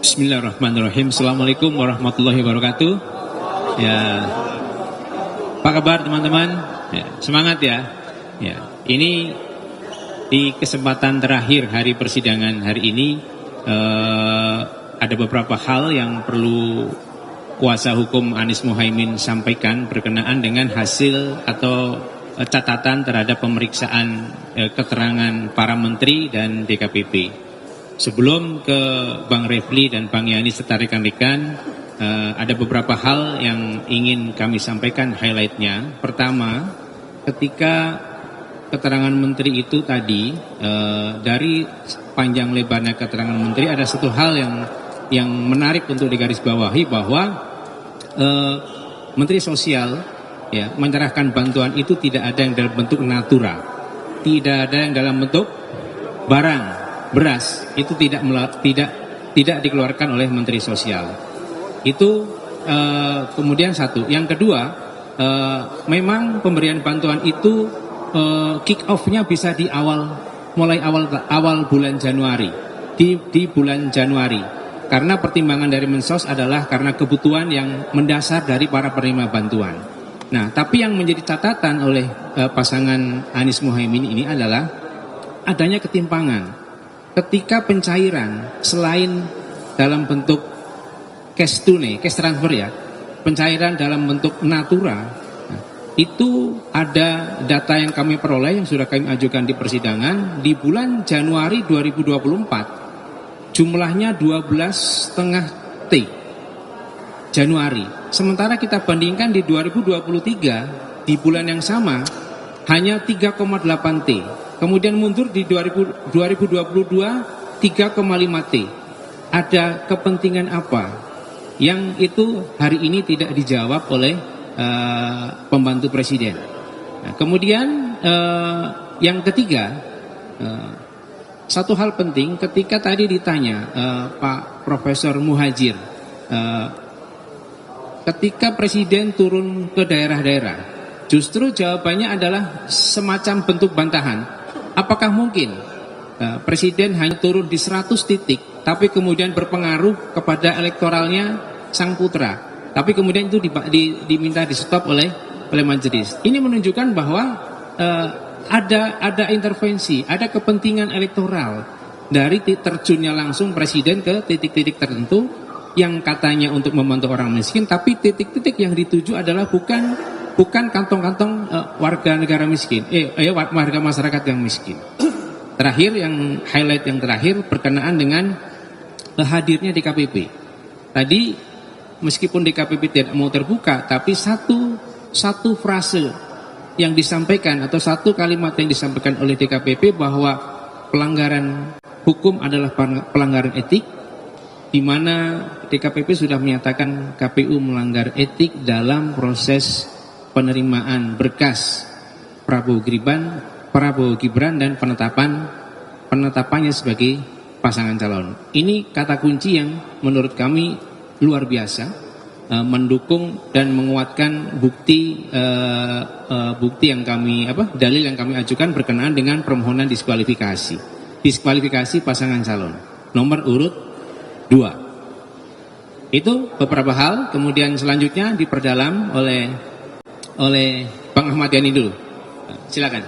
Bismillahirrahmanirrahim. Assalamualaikum warahmatullahi wabarakatuh. Ya, apa kabar teman-teman? Ya, semangat ya. Ya, ini di kesempatan terakhir hari persidangan hari ini ada beberapa hal yang perlu kuasa hukum Anies Muhaimin sampaikan berkenaan dengan hasil atau catatan terhadap pemeriksaan keterangan para menteri dan DKPP. Sebelum ke Bang Refli dan Bang Yani serta rekan-rekan, ada beberapa hal yang ingin kami sampaikan highlightnya. Pertama, ketika keterangan menteri itu tadi, dari panjang lebarnya keterangan menteri, ada satu hal yang menarik untuk digarisbawahi bahwa Menteri Sosial ya menyerahkan bantuan itu tidak ada yang dalam bentuk natura, tidak ada yang dalam bentuk barang. Beras itu tidak dikeluarkan oleh Menteri Sosial. Itu kemudian satu. Yang kedua, memang pemberian bantuan itu kick off-nya bisa di mulai awal bulan Januari, di bulan Januari. Karena pertimbangan dari Mensos adalah karena kebutuhan yang mendasar dari para penerima bantuan. Nah, tapi yang menjadi catatan oleh pasangan Anies Muhaimin ini adalah adanya ketimpangan. Ketika pencairan selain dalam bentuk cash tunai, cash transfer ya, pencairan dalam bentuk natura, itu ada data yang kami peroleh yang sudah kami ajukan di persidangan di bulan Januari 2024 jumlahnya 12,5 T Januari. Sementara kita bandingkan di 2023 di bulan yang sama hanya 3,8 T. Kemudian mundur di 2022 3,5 T. Ada kepentingan apa yang itu hari ini tidak dijawab oleh pembantu presiden. Nah, kemudian yang ketiga, satu hal penting ketika tadi ditanya Pak Profesor Muhajir, ketika presiden turun ke daerah-daerah, justru jawabannya adalah semacam bentuk bantahan. Apakah mungkin presiden hanya turun di 100 titik, tapi kemudian berpengaruh kepada elektoralnya sang putra, tapi kemudian itu diminta di stop oleh majelis. Ini menunjukkan bahwa ada intervensi, ada kepentingan elektoral dari terjunnya langsung presiden ke titik-titik tertentu yang katanya untuk membantu orang miskin, tapi titik-titik yang dituju adalah bukan kantong-kantong warga negara miskin, warga masyarakat yang miskin. Terakhir, yang highlight yang terakhir berkenaan dengan hadirnya DKPP. Tadi meskipun DKPP tidak mau terbuka, tapi satu frase yang disampaikan atau satu kalimat yang disampaikan oleh DKPP bahwa pelanggaran hukum adalah pelanggaran etik, di mana DKPP sudah menyatakan KPU melanggar etik dalam proses penerimaan berkas Prabowo Gibran dan penetapannya sebagai pasangan calon. Ini kata kunci yang menurut kami luar biasa, mendukung dan menguatkan bukti yang kami dalil yang kami ajukan berkenaan dengan permohonan diskualifikasi pasangan calon nomor urut 2. Itu beberapa hal. Kemudian selanjutnya diperdalam oleh Bang Ahmad Yani dulu. Silakan.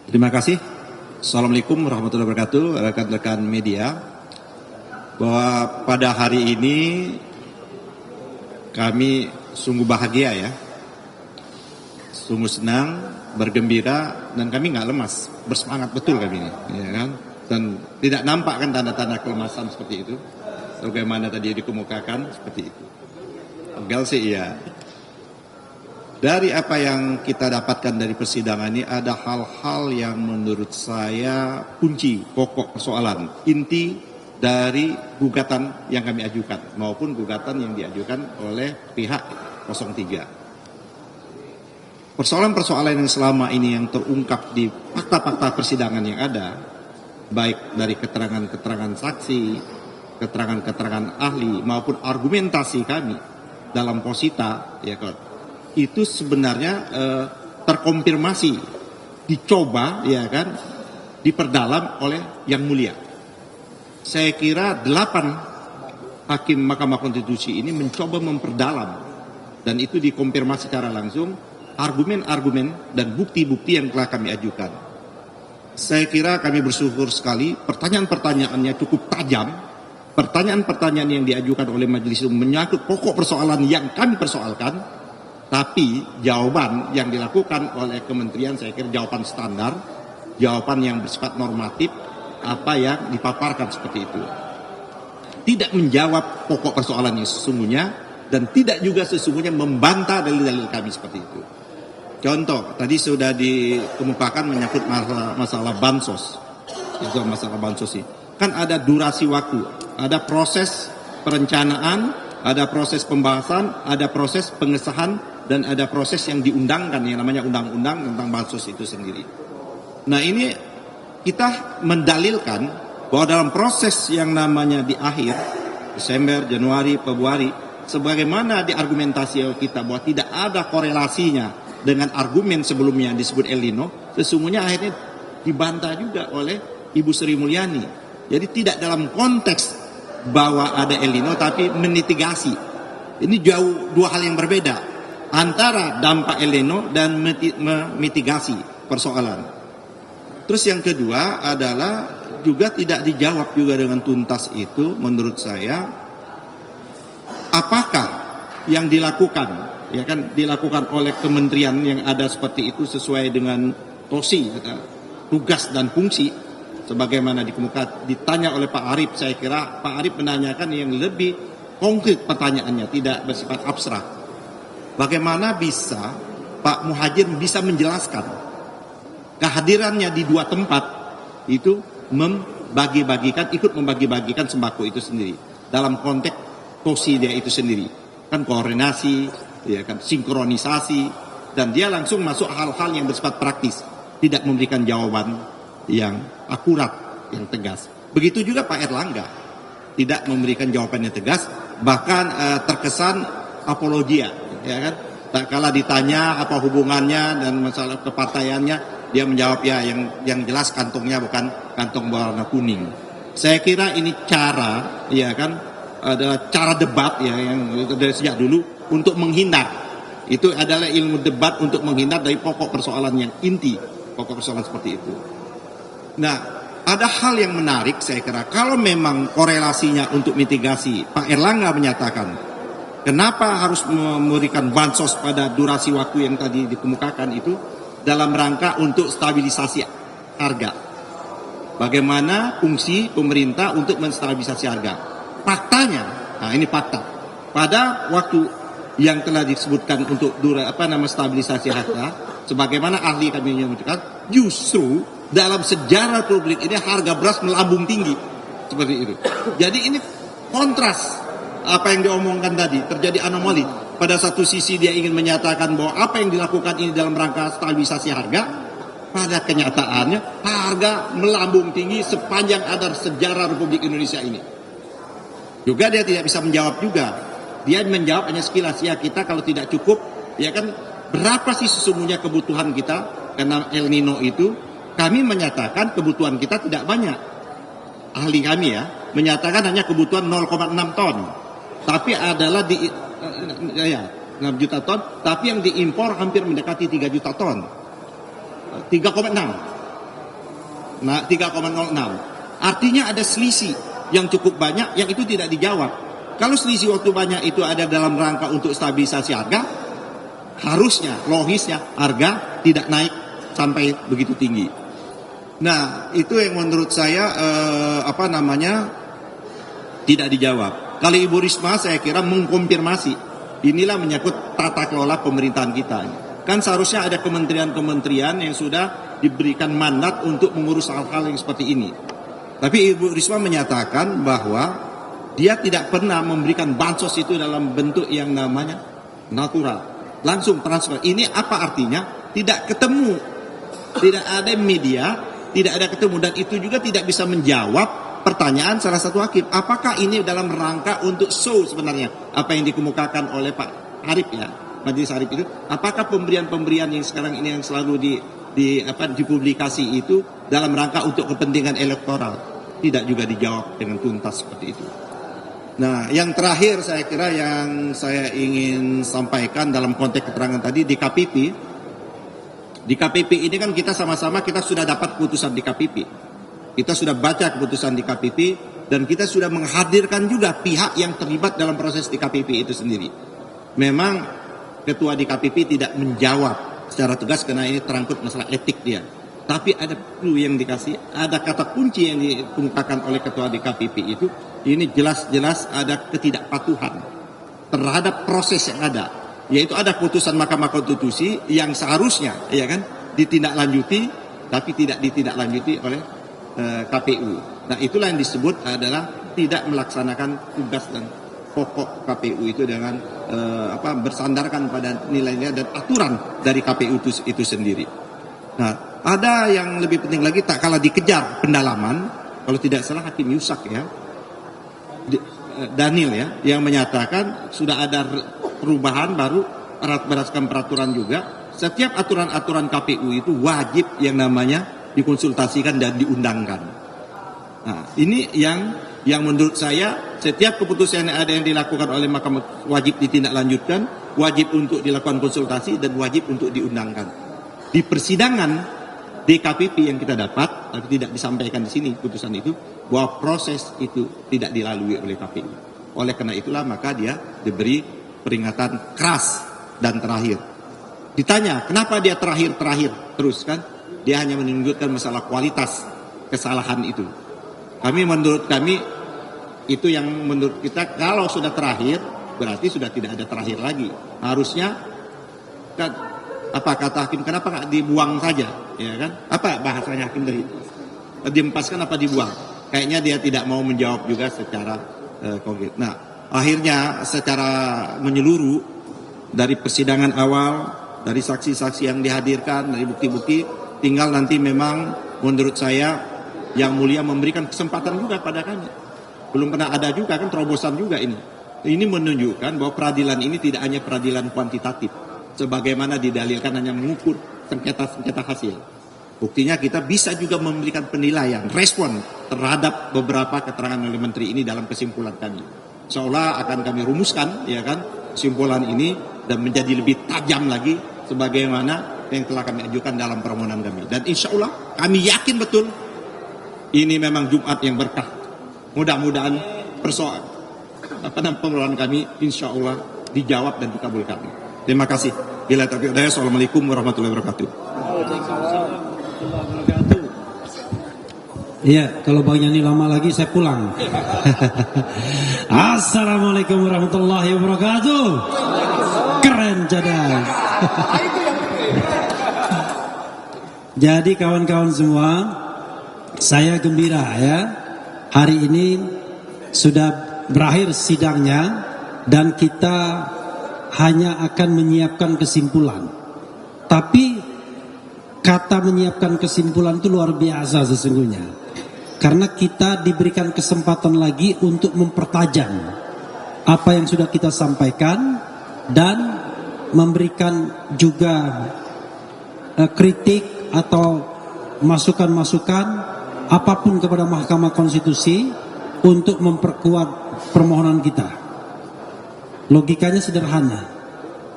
Terima kasih. Assalamualaikum warahmatullahi wabarakatuh, rekan-rekan media. Bahwa pada hari ini kami sungguh bahagia ya, sungguh senang, bergembira, dan kami nggak lemas, bersemangat betul kami ini, ya kan? Dan tidak nampak kan tanda-tanda kelemasan seperti itu. Bagaimana tadi dikemukakan seperti itu. Enggak sih ya. Dari apa yang kita dapatkan dari persidangan ini ada hal-hal yang menurut saya kunci, pokok persoalan, inti dari gugatan yang kami ajukan maupun gugatan yang diajukan oleh pihak 03. Persoalan-persoalan yang selama ini yang terungkap di fakta-fakta persidangan yang ada, baik dari keterangan-keterangan saksi, keterangan-keterangan ahli maupun argumentasi kami dalam posita, ya kan, itu sebenarnya terkonfirmasi, dicoba, ya kan, diperdalam oleh Yang Mulia. Saya kira 8 hakim Mahkamah Konstitusi ini mencoba memperdalam, dan itu dikonfirmasi secara langsung argumen-argumen dan bukti-bukti yang telah kami ajukan. Saya kira kami bersyukur sekali, pertanyaan-pertanyaannya cukup tajam. Pertanyaan-pertanyaan yang diajukan oleh majelis itu menyangkut pokok persoalan yang kami persoalkan, tapi jawaban yang dilakukan oleh kementerian saya kira jawaban standar, jawaban yang bersifat normatif, apa yang dipaparkan seperti itu. Tidak menjawab pokok persoalan yang sesungguhnya, dan tidak juga sesungguhnya membantah dalil-dalil kami seperti itu. Contoh, tadi sudah dikemukakan menyangkut masalah bansos. Itu masalah bansos ini. Kan ada durasi waktu, ada proses perencanaan, ada proses pembahasan, ada proses pengesahan, dan ada proses yang diundangkan yang namanya undang-undang tentang bansos itu sendiri. Nah, ini kita mendalilkan bahwa dalam proses yang namanya di akhir Desember, Januari, Februari, sebagaimana diargumentasi kita bahwa tidak ada korelasinya dengan argumen sebelumnya yang disebut El Nino, sesungguhnya akhirnya dibantah juga oleh Ibu Sri Mulyani. Jadi tidak dalam konteks bahwa ada El Nino, tapi memitigasi. Ini jauh dua hal yang berbeda antara dampak El Nino dan memitigasi persoalan. Terus yang kedua adalah juga tidak dijawab juga dengan tuntas itu menurut saya, apakah yang dilakukan, ya kan, dilakukan oleh kementerian yang ada seperti itu sesuai dengan tosi, tugas dan fungsi, sebagaimana dikemukakan ditanya oleh Pak Arief. Saya kira Pak Arief menanyakan yang lebih konkret pertanyaannya, tidak bersifat abstrak. Bagaimana bisa Pak Muhajir bisa menjelaskan kehadirannya di dua tempat itu ikut membagi-bagikan sembako itu sendiri dalam konteks tosi dia itu sendiri, kan koordinasi, ya kan, sinkronisasi, dan dia langsung masuk hal-hal yang bersifat praktis, tidak memberikan jawaban yang akurat, yang tegas. Begitu juga Pak Erlangga tidak memberikan jawaban yang tegas, bahkan terkesan apologia, ya kan. Tak kala ditanya apa hubungannya dan masalah kepartaiannya, dia menjawab ya yang jelas kantongnya bukan kantong berwarna kuning. Saya kira ini cara, ya kan, adalah cara debat ya yang dari sejak dulu untuk menghindar. Itu adalah ilmu debat untuk menghindar dari pokok persoalan yang inti, pokok persoalan seperti itu. Nah, ada hal yang menarik saya kira, kalau memang korelasinya untuk mitigasi, Pak Erlangga menyatakan kenapa harus memberikan bansos pada durasi waktu yang tadi dikemukakan itu dalam rangka untuk stabilisasi harga. Bagaimana fungsi pemerintah untuk menstabilisasi harga? Faktanya, nah ini fakta. Pada waktu yang telah disebutkan untuk stabilisasi harga, sebagaimana ahli kami menyebutkan, justru dalam sejarah publik ini harga beras melambung tinggi seperti itu. Jadi ini kontras apa yang diomongkan tadi, terjadi anomali. Pada satu sisi dia ingin menyatakan bahwa apa yang dilakukan ini dalam rangka stabilisasi harga, pada kenyataannya harga melambung tinggi sepanjang ada sejarah Republik Indonesia ini. Juga dia tidak bisa menjawab juga. Dia menjawab hanya sekilas, ya kita kalau tidak cukup, ya kan, berapa sih sesungguhnya kebutuhan kita karena El Nino itu. Kami menyatakan kebutuhan kita tidak banyak. Ahli kami ya menyatakan hanya kebutuhan 0,6 ton. Tapi adalah 6 juta ton, tapi yang diimpor hampir mendekati 3 juta ton. 3,6. Nah, 3,06. Artinya ada selisih yang cukup banyak yang itu tidak dijawab. Kalau selisih waktu banyak itu ada dalam rangka untuk stabilisasi harga, harusnya, logisnya harga tidak naik sampai begitu tinggi. Nah, itu yang menurut saya tidak dijawab. Kalau Ibu Risma saya kira mengkonfirmasi, inilah menyangkut tata kelola pemerintahan kita. Kan seharusnya ada kementerian-kementerian yang sudah diberikan mandat untuk mengurus hal-hal yang seperti ini. Tapi Ibu Risma menyatakan bahwa dia tidak pernah memberikan bansos itu dalam bentuk yang namanya natural, langsung transfer. Ini apa artinya? Tidak ketemu, tidak ada media, tidak ada ketemu, dan itu juga tidak bisa menjawab pertanyaan salah satu hakim, apakah ini dalam rangka untuk show sebenarnya apa yang dikemukakan oleh Pak Arief ya, Majelis Arief itu, apakah pemberian-pemberian yang sekarang ini yang selalu dipublikasi itu dalam rangka untuk kepentingan elektoral. Tidak juga dijawab dengan tuntas seperti itu. Nah, yang terakhir saya kira yang saya ingin sampaikan dalam konteks keterangan tadi di KPP. Di KPP ini kan kita sama-sama kita sudah dapat putusan di KPP. Kita sudah baca keputusan di KPP dan kita sudah menghadirkan juga pihak yang terlibat dalam proses di KPP itu sendiri. Memang ketua di KPP tidak menjawab secara tegas karena ini terangkut masalah etik dia. Tapi ada clue yang dikasih, ada kata kunci yang dikemukakan oleh ketua di KPP itu, ini jelas-jelas ada ketidakpatuhan terhadap proses yang ada, yaitu ada putusan Mahkamah Konstitusi yang seharusnya, ya kan, ditindaklanjuti, tapi tidak ditindaklanjuti oleh KPU. Nah, itulah yang disebut adalah tidak melaksanakan tugas dan pokok KPU itu dengan bersandarkan pada nilai-nilai dan aturan dari KPU itu sendiri. Nah, ada yang lebih penting lagi, tak kalah dikejar pendalaman, kalau tidak salah Hakim Yusak ya, Daniel ya, yang menyatakan sudah ada perubahan baru berdasarkan peraturan juga. Setiap aturan-aturan KPU itu wajib yang namanya dikonsultasikan dan diundangkan. Nah, ini yang menurut saya setiap keputusan yang ada yang dilakukan oleh Mahkamah wajib ditindaklanjutkan, wajib untuk dilakukan konsultasi dan wajib untuk diundangkan. Di persidangan DKPP yang kita dapat, tapi tidak disampaikan di sini putusan itu, bahwa proses itu tidak dilalui oleh KPU. Oleh karena itulah maka dia diberi peringatan keras dan terakhir. Ditanya, kenapa dia terakhir terus kan? Dia hanya menunjukkan masalah kualitas kesalahan itu. Menurut kami, itu yang menurut kita kalau sudah terakhir, berarti sudah tidak ada terakhir lagi. Harusnya, apa kata hakim, kenapa nggak dibuang saja? Ya kan? Apa bahasanya hakim dari diempaskan apa dibuang? Kayaknya dia tidak mau menjawab juga secara konkret. Nah, akhirnya secara menyeluruh dari persidangan awal, dari saksi-saksi yang dihadirkan, dari bukti-bukti, tinggal nanti memang menurut saya yang mulia memberikan kesempatan juga pada kami. Belum pernah ada juga kan terobosan juga ini. Ini menunjukkan bahwa peradilan ini tidak hanya peradilan kuantitatif, sebagaimana didalilkan hanya mengukur sengketa hasil. Buktinya kita bisa juga memberikan penilaian, respon terhadap beberapa keterangan oleh menteri ini dalam kesimpulan kami. Seolah akan kami rumuskan, ya kan, kesimpulan ini dan menjadi lebih tajam lagi sebagaimana yang telah kami ajukan dalam permohonan kami. Dan insya Allah kami yakin betul ini memang Jumat yang berkah. Mudah-mudahan permohonan kami insya Allah dijawab dan dikabulkan. Terima kasih. Bila taufiq hidayah. Assalamualaikum warahmatullahi wabarakatuh. Iya, kalau Bang Yani lama lagi saya pulang. Assalamualaikum warahmatullahi wabarakatuh. Keren cadang. Jadi kawan-kawan semua, saya gembira ya. Hari ini sudah berakhir sidangnya dan kita hanya akan menyiapkan kesimpulan. Tapi kata menyiapkan kesimpulan itu luar biasa sesungguhnya. Karena kita diberikan kesempatan lagi untuk mempertajam apa yang sudah kita sampaikan dan memberikan juga kritik atau masukan-masukan apapun kepada Mahkamah Konstitusi untuk memperkuat permohonan kita. Logikanya sederhana.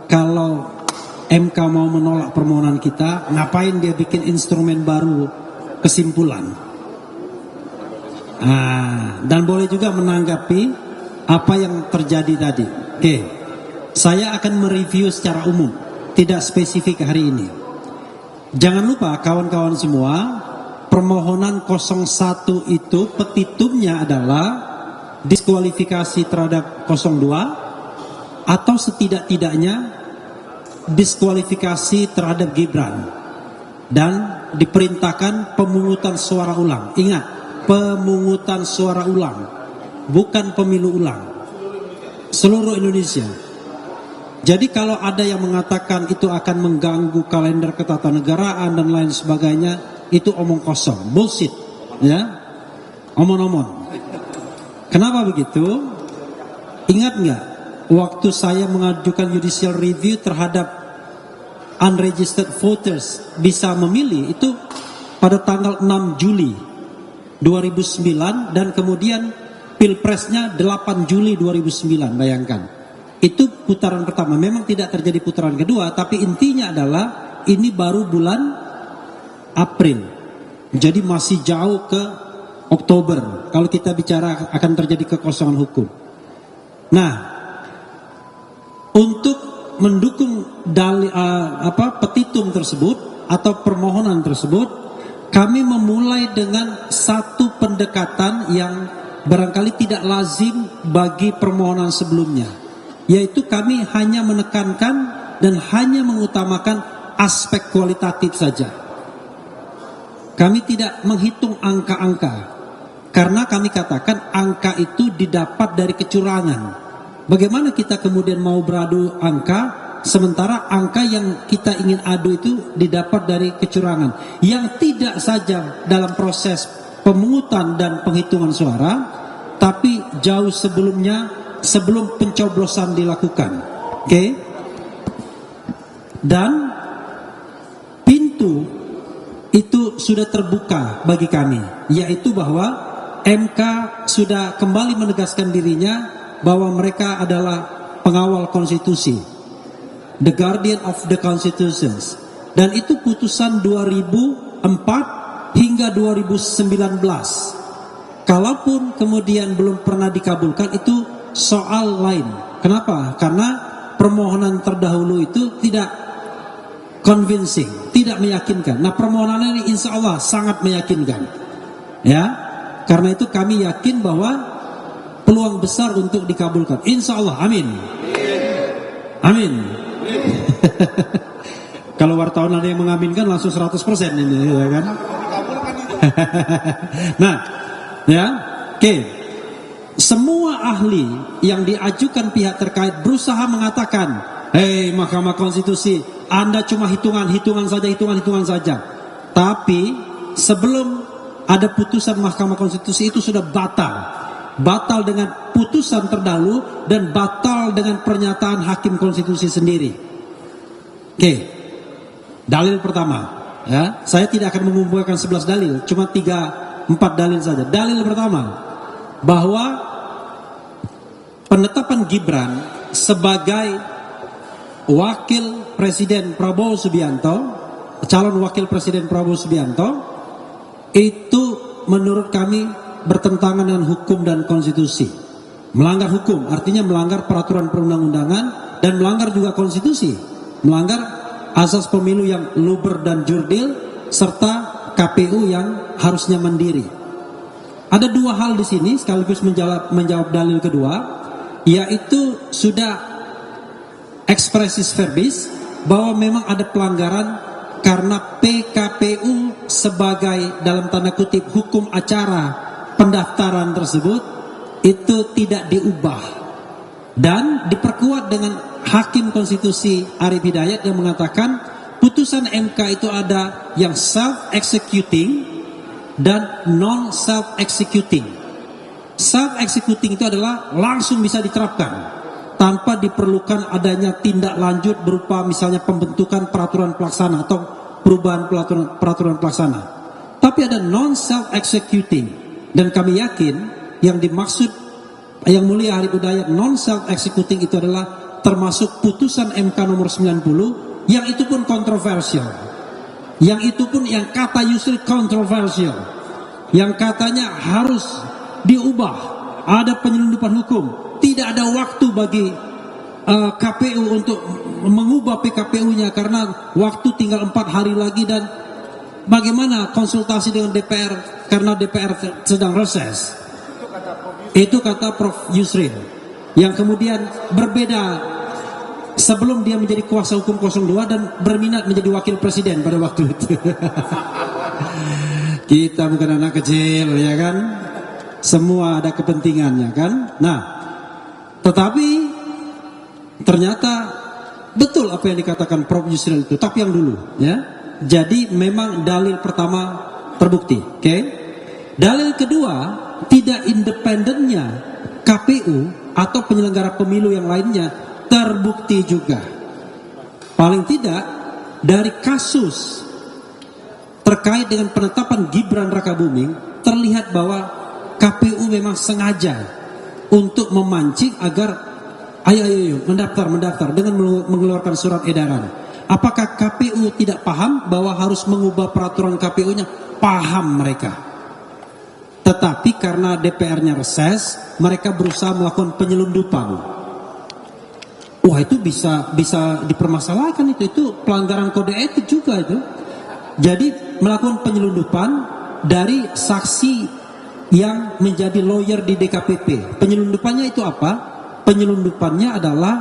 Kalau MK mau menolak permohonan kita, ngapain dia bikin instrumen baru kesimpulan? Dan boleh juga menanggapi apa yang terjadi tadi. Oke, saya akan mereview secara umum, tidak spesifik hari ini. Jangan lupa kawan-kawan semua, permohonan 01 itu petitumnya adalah diskualifikasi terhadap 02 atau setidak-tidaknya diskualifikasi terhadap Gibran dan diperintahkan pemungutan suara ulang. Ingat, pemungutan suara ulang, bukan pemilu ulang. Seluruh Indonesia. Jadi kalau ada yang mengatakan itu akan mengganggu kalender ketatanegaraan dan lain sebagainya, itu omong kosong, bullshit, ya, omong-omong. Kenapa begitu? Ingat nggak? Waktu saya mengajukan judicial review terhadap unregistered voters bisa memilih itu pada tanggal 6 Juli 2009 dan kemudian pilpresnya 8 Juli 2009, bayangkan. Itu putaran pertama, memang tidak terjadi putaran kedua, tapi intinya adalah ini baru bulan April. Jadi masih jauh ke Oktober kalau kita bicara akan terjadi kekosongan hukum. Nah, untuk mendukung petitum tersebut atau permohonan tersebut, kami memulai dengan satu pendekatan yang barangkali tidak lazim bagi permohonan sebelumnya, yaitu kami hanya menekankan dan hanya mengutamakan aspek kualitatif saja. Kami tidak menghitung angka-angka, karena kami katakan angka itu didapat dari kecurangan. Bagaimana kita kemudian mau beradu angka, sementara angka yang kita ingin adu itu didapat dari kecurangan, yang tidak saja dalam proses pemungutan dan penghitungan suara, tapi jauh sebelumnya, sebelum pencoblosan dilakukan. Oke? Dan pintu itu sudah terbuka bagi kami, yaitu bahwa MK sudah kembali menegaskan dirinya bahwa mereka adalah pengawal konstitusi, the guardian of the constitutions, dan itu putusan 2004 hingga 2019. Kalaupun kemudian belum pernah dikabulkan, itu soal lain. Kenapa? Karena permohonan terdahulu itu tidak convincing, tidak meyakinkan. Nah, permohonan ini insya Allah sangat meyakinkan. Ya, karena itu kami yakin bahwa peluang besar untuk dikabulkan. Insya Allah, amin. Amin. Kalau wartawan ada yang mengaminkan langsung 100% ini, ya kan? Nah, ya, oke. Semua ahli yang diajukan pihak terkait berusaha mengatakan, hei Mahkamah Konstitusi, Anda cuma hitungan saja. Tapi sebelum ada putusan Mahkamah Konstitusi itu sudah batal dengan putusan terdahulu dan batal dengan pernyataan Hakim Konstitusi sendiri. Oke, dalil pertama, ya, saya tidak akan mengumpulkan 11 dalil, cuma 3-4 dalil saja. Dalil pertama, bahwa penetapan Gibran sebagai wakil Presiden Prabowo Subianto, calon wakil Presiden Prabowo Subianto, itu menurut kami bertentangan dengan hukum dan konstitusi. Melanggar hukum, artinya melanggar peraturan perundang-undangan dan melanggar juga konstitusi, melanggar asas pemilu yang luber dan jurdil serta KPU yang harusnya mandiri. Ada dua hal di sini sekaligus menjawab dalil kedua, yaitu sudah expressis verbis bahwa memang ada pelanggaran karena PKPU sebagai dalam tanda kutip hukum acara pendaftaran tersebut itu tidak diubah dan diperkuat dengan Hakim Konstitusi Arief Hidayat yang mengatakan putusan MK itu ada yang self-executing dan non-self-executing. Self-executing itu adalah langsung bisa diterapkan tanpa diperlukan adanya tindak lanjut berupa misalnya pembentukan peraturan pelaksana atau perubahan peraturan pelaksana. Tapi ada non-self-executing, dan kami yakin yang dimaksud Yang Mulia Arief Hidayat non-self-executing itu adalah termasuk putusan MK nomor 90 yang itu pun kontroversial. Yang itu pun yang kata Yusril kontroversial, yang katanya harus diubah, ada penyelundupan hukum, tidak ada waktu bagi KPU untuk mengubah PKPU-nya karena waktu tinggal 4 hari lagi, dan bagaimana konsultasi dengan DPR karena DPR sedang reses. Itu kata Prof. Yusril, yang kemudian berbeda sebelum dia menjadi kuasa hukum 02 dan berminat menjadi wakil presiden pada waktu itu. Kita bukan anak kecil, ya kan? Semua ada kepentingannya, kan? Nah, tetapi ternyata betul apa yang dikatakan Prof. Yusril itu, tapi yang dulu, ya. Jadi memang dalil pertama terbukti, oke? Dalil kedua, tidak independennya KPU atau penyelenggara pemilu yang lainnya terbukti juga. Paling tidak dari kasus terkait dengan penetapan Gibran Rakabuming, terlihat bahwa KPU memang sengaja untuk memancing agar ayo mendaftar dengan mengeluarkan surat edaran. Apakah KPU tidak paham bahwa harus mengubah peraturan KPU-nya? Paham mereka. Tetapi karena DPR-nya reses, mereka berusaha melakukan penyelundupan. Wah, itu bisa dipermasalahkan itu pelanggaran kode etik juga itu. Jadi melakukan penyelundupan dari saksi yang menjadi lawyer di DKPP. Penyelundupannya itu apa? Penyelundupannya adalah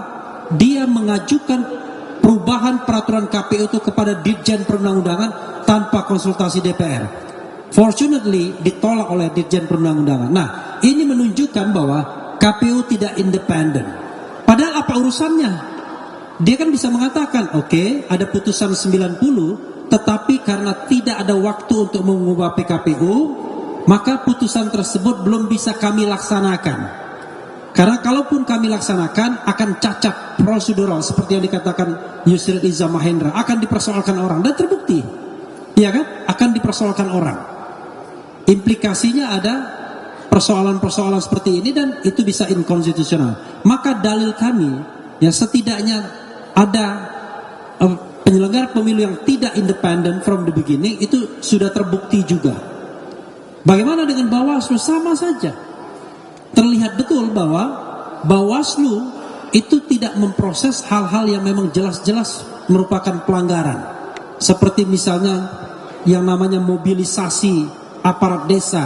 dia mengajukan perubahan peraturan KPU itu kepada Ditjen Perundang-undangan tanpa konsultasi DPR. Fortunately ditolak oleh Ditjen Perundang-undangan. Nah, ini menunjukkan bahwa KPU tidak independen. Padahal apa urusannya? Dia kan bisa mengatakan, oke, ada putusan 90, tetapi karena tidak ada waktu untuk mengubah PKPU, maka putusan tersebut belum bisa kami laksanakan. Karena kalaupun kami laksanakan akan cacat prosedural seperti yang dikatakan Yusril Iza Mahendra, akan dipersoalkan orang dan terbukti. Ya kan? Akan dipersoalkan orang. Implikasinya ada persoalan-persoalan seperti ini dan itu bisa inkonstitusional. Maka dalil kami, ya setidaknya ada penyelenggara pemilu yang tidak independen from the beginning, itu sudah terbukti juga. Bagaimana dengan Bawaslu? Sama saja. Terlihat betul bahwa Bawaslu itu tidak memproses hal-hal yang memang jelas-jelas merupakan pelanggaran. Seperti misalnya yang namanya mobilisasi aparat desa.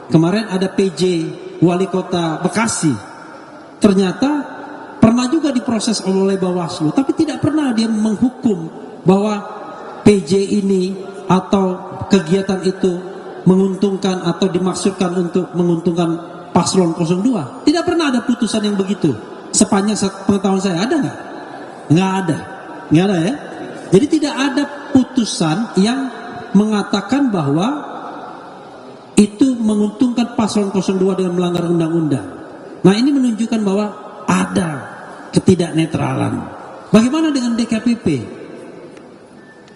Kemarin ada PJ Wali Kota Bekasi. Ternyata pernah juga diproses oleh Bawaslu, tapi tidak pernah dia menghukum bahwa PJ ini atau kegiatan itu menguntungkan atau dimaksudkan untuk menguntungkan paslon 02. Tidak pernah ada putusan yang begitu. Sepanjang pengetahuan saya, ada nggak? Nggak ada. Nggak ada ya. Jadi tidak ada putusan yang mengatakan bahwa itu menguntungkan paslon 02 dengan melanggar undang-undang. Nah, ini menunjukkan bahwa ada ketidaknetralan. Bagaimana dengan DKPP?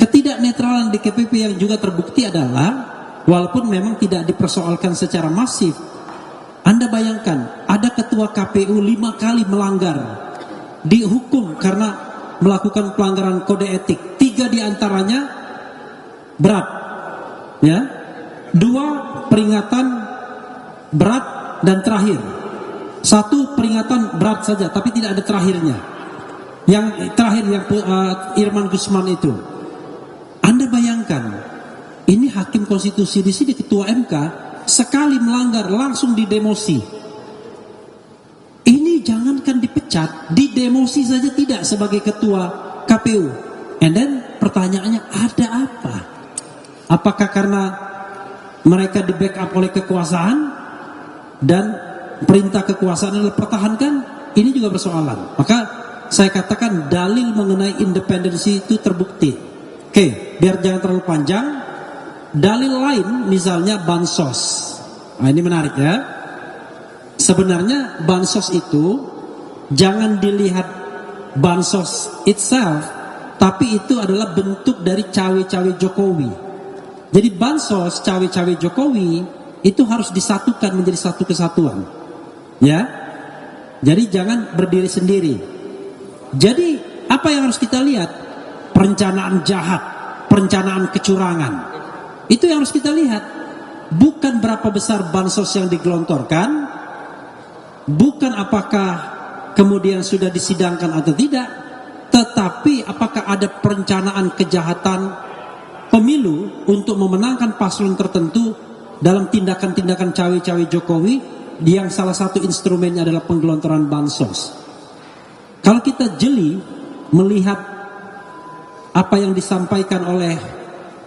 Ketidaknetralan DKPP yang juga terbukti adalah walaupun memang tidak dipersoalkan secara masif. Anda bayangkan, ada ketua KPU 5 kali melanggar, dihukum karena melakukan pelanggaran kode etik. 3 diantaranya berat, ya. 2 peringatan berat dan terakhir. 1 peringatan berat saja, tapi tidak ada terakhirnya. Yang terakhir yang Irman Gusman itu. Anda bayangkan, ini hakim konstitusi di sini, ketua MK, sekali melanggar langsung didemosi. Ini jangankan dipecat, didemosi saja tidak sebagai ketua KPU. And then pertanyaannya, ada apa? Apakah karena mereka di backup oleh kekuasaan dan perintah kekuasaan adalah pertahankan? Ini juga persoalan. Maka saya katakan dalil mengenai independensi itu terbukti. Oke, biar jangan terlalu panjang. Dalil lain misalnya bansos. Nah, ini menarik ya. Sebenarnya bansos itu jangan dilihat bansos itself, tapi itu adalah bentuk dari cawe-cawe Jokowi. Jadi bansos cawe-cawe Jokowi itu harus disatukan menjadi satu kesatuan. Ya. Jadi jangan berdiri sendiri. Jadi apa yang harus kita lihat? Perencanaan jahat, perencanaan kecurangan. Itu yang harus kita lihat. Bukan berapa besar bansos yang digelontorkan, bukan apakah kemudian sudah disidangkan atau tidak, tetapi apakah ada perencanaan kejahatan pemilu untuk memenangkan paslon tertentu dalam tindakan-tindakan cawe-cawe Jokowi yang salah satu instrumennya adalah penggelontoran bansos. Kalau kita jeli melihat apa yang disampaikan oleh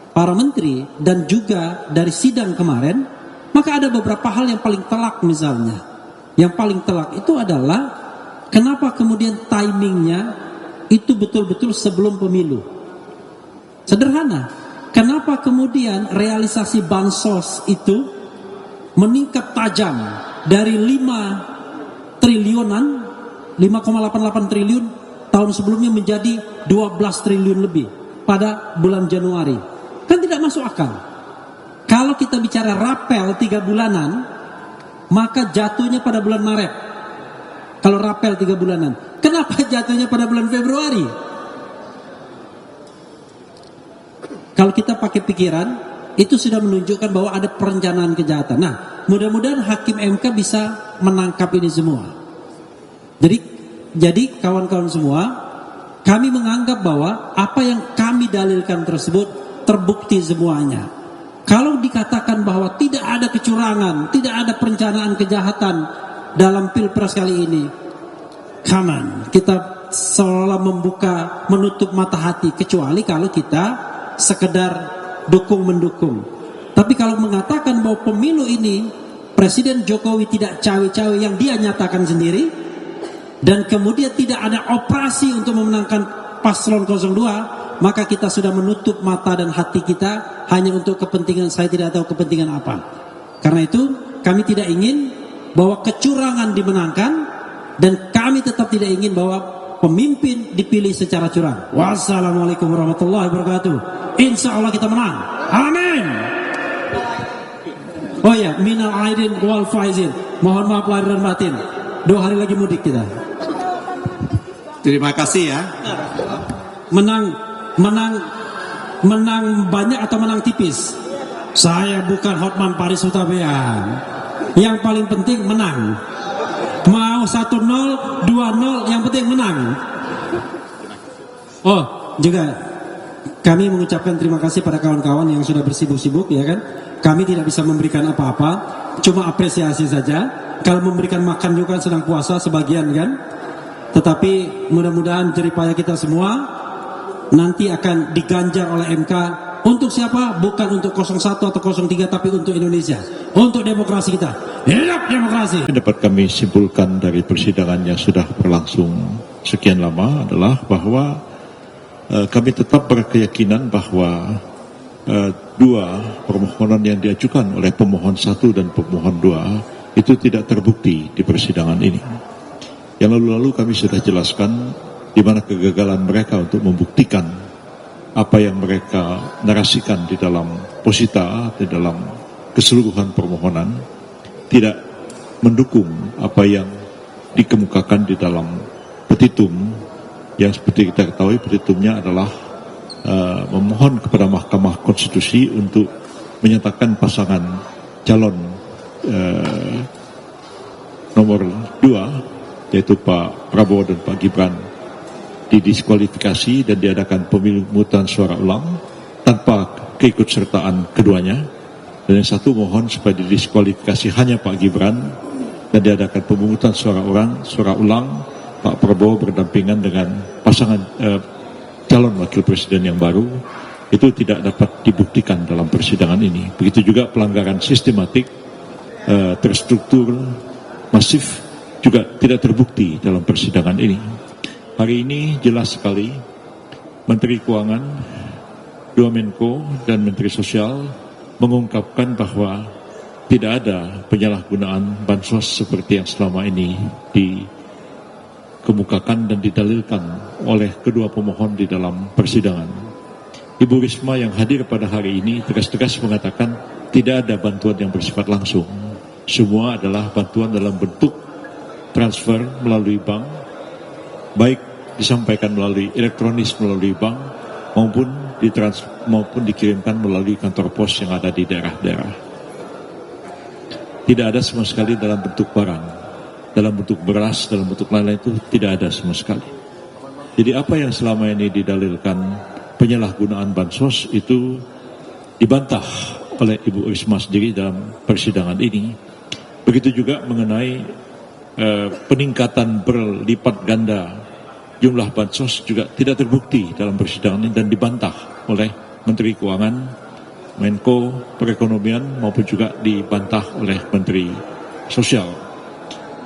para menteri dan juga dari sidang kemarin, maka ada beberapa hal yang paling telak misalnya. Yang paling telak itu adalah kenapa kemudian timingnya itu betul-betul sebelum pemilu. Sederhana, kenapa kemudian realisasi bansos itu meningkat tajam dari 5 triliunan, 5,88 triliun tahun sebelumnya menjadi 12 triliun lebih. pada bulan Januari. Kan tidak masuk akal. Kalau kita bicara rapel 3 bulanan, maka jatuhnya pada bulan Maret. Kalau rapel 3 bulanan, kenapa jatuhnya pada bulan Februari? Kalau kita pakai pikiran, itu sudah menunjukkan bahwa ada perencanaan kejahatan. Nah, mudah-mudahan hakim MK bisa menangkap ini semua. Jadi kawan-kawan semua, kami menganggap bahwa apa yang kami dalilkan tersebut terbukti semuanya. Kalau dikatakan bahwa tidak ada kecurangan, tidak ada perencanaan kejahatan dalam Pilpres kali ini, come on, kita seolah menutup mata hati, kecuali kalau kita sekedar dukung-mendukung. Tapi kalau mengatakan bahwa pemilu ini Presiden Jokowi tidak cawe-cawe yang dia nyatakan sendiri, dan kemudian tidak ada operasi untuk memenangkan paslon 02, maka kita sudah menutup mata dan hati kita hanya untuk kepentingan, saya tidak tahu kepentingan apa. Karena itu kami tidak ingin bahwa kecurangan dimenangkan, dan kami tetap tidak ingin bahwa pemimpin dipilih secara curang. Wassalamualaikum warahmatullahi wabarakatuh. Insya Allah kita menang. Amin. Oh ya, minal aidin wal faizin. Mohon maaf lahir dan batin. 2 hari lagi mudik kita. Terima kasih ya. Menang banyak atau menang tipis? Saya bukan Hotman Paris Hutabean. Yang paling penting menang. Mau 1-0, 2-0, yang penting menang. Oh, juga kami mengucapkan terima kasih pada kawan-kawan yang sudah bersibuk-sibuk, ya kan. Kami tidak bisa memberikan apa-apa, cuma apresiasi saja. Kalau memberikan makan juga sedang puasa sebagian kan. Tetapi mudah-mudahan jeripaya kita semua nanti akan diganjar oleh MK. Untuk siapa? Bukan untuk 01 atau 03, tapi untuk Indonesia, untuk demokrasi kita. Hidup demokrasi. Dapat kami simpulkan dari persidangan yang sudah berlangsung sekian lama adalah bahwa kami tetap berkeyakinan bahwa 2 permohonan yang diajukan oleh pemohon 1 dan pemohon 2 itu tidak terbukti di persidangan ini. Yang lalu-lalu kami sudah jelaskan di mana kegagalan mereka untuk membuktikan apa yang mereka narasikan di dalam posita, di dalam keseluruhan permohonan, tidak mendukung apa yang dikemukakan di dalam petitum, yang seperti kita ketahui petitumnya adalah memohon kepada Mahkamah Konstitusi untuk menyatakan pasangan calon nomor 2, yaitu Pak Prabowo dan Pak Gibran, didiskualifikasi dan diadakan pemungutan suara ulang tanpa keikutsertaan keduanya. Dan yang satu mohon supaya didiskualifikasi hanya Pak Gibran dan diadakan pemungutan suara ulang Pak Prabowo berdampingan dengan pasangan calon wakil presiden yang baru. Itu tidak dapat dibuktikan dalam persidangan ini. Begitu juga pelanggaran sistematik, terstruktur, masif juga tidak terbukti dalam persidangan ini. Hari ini jelas sekali Menteri Keuangan, 2 Menko dan Menteri Sosial mengungkapkan bahwa tidak ada penyalahgunaan bansos seperti yang selama ini dikemukakan dan didalilkan oleh kedua pemohon di dalam persidangan. Ibu Risma yang hadir pada hari ini tegas-tegas mengatakan tidak ada bantuan yang bersifat langsung. Semua adalah bantuan dalam bentuk transfer melalui bank, baik disampaikan melalui elektronis melalui bank maupun dikirimkan melalui kantor pos yang ada di daerah-daerah. Tidak ada sama sekali dalam bentuk barang, dalam bentuk beras, dalam bentuk lain-lain, itu tidak ada sama sekali. Jadi apa yang selama ini didalilkan penyalahgunaan bansos itu dibantah oleh Ibu Risma sendiri dalam persidangan ini. Begitu juga mengenai peningkatan berlipat ganda jumlah bansos juga tidak terbukti dalam persidangan ini dan dibantah oleh Menteri Keuangan, Menko Perekonomian maupun juga dibantah oleh Menteri Sosial.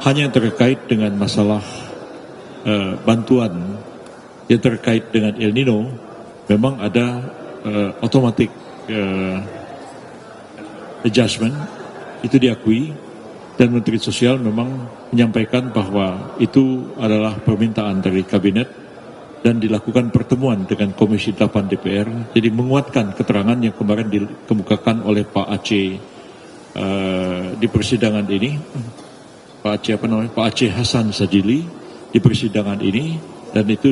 Hanya terkait dengan masalah bantuan yang terkait dengan El Nino, memang ada automatic adjustment, itu diakui. Dan Menteri Sosial memang menyampaikan bahwa itu adalah permintaan dari kabinet dan dilakukan pertemuan dengan Komisi 8 DPR. Jadi menguatkan keterangan yang kemarin dikemukakan oleh Pak Aceh di persidangan ini, Pak Aceh Hasan Sajili di persidangan ini, dan itu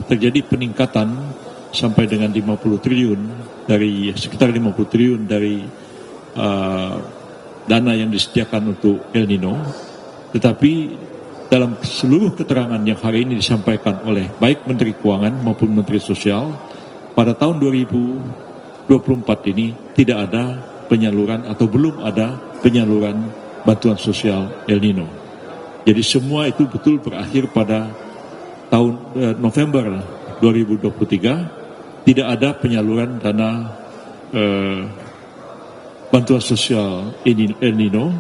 terjadi peningkatan sampai dengan 50 triliun dari sekitar 50 triliun dari dana yang disediakan untuk El Nino. Tetapi dalam seluruh keterangan yang hari ini disampaikan oleh baik Menteri Keuangan maupun Menteri Sosial, pada tahun 2024 ini tidak ada penyaluran atau belum ada penyaluran bantuan sosial El Nino. Jadi semua itu betul berakhir pada tahun November 2023, tidak ada penyaluran dana bantuan sosial El Nino.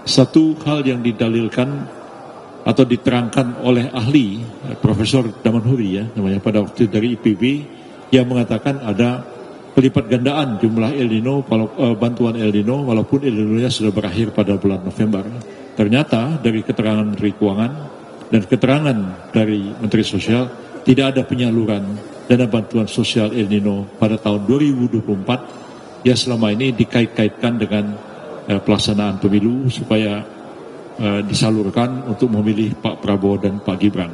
Satu hal yang didalilkan atau diterangkan oleh ahli Profesor Damanhuri namanya pada waktu dari IPB, yang mengatakan ada pelipat gandaan jumlah El Nino, bantuan El Nino, walaupun El Nino-nya sudah berakhir pada bulan November. Ternyata dari keterangan Menteri Keuangan dan keterangan dari Menteri Sosial, tidak ada penyaluran dana bantuan sosial El Nino pada tahun 2024 yang selama ini dikait-kaitkan dengan pelaksanaan pemilu supaya disalurkan untuk memilih Pak Prabowo dan Pak Gibran.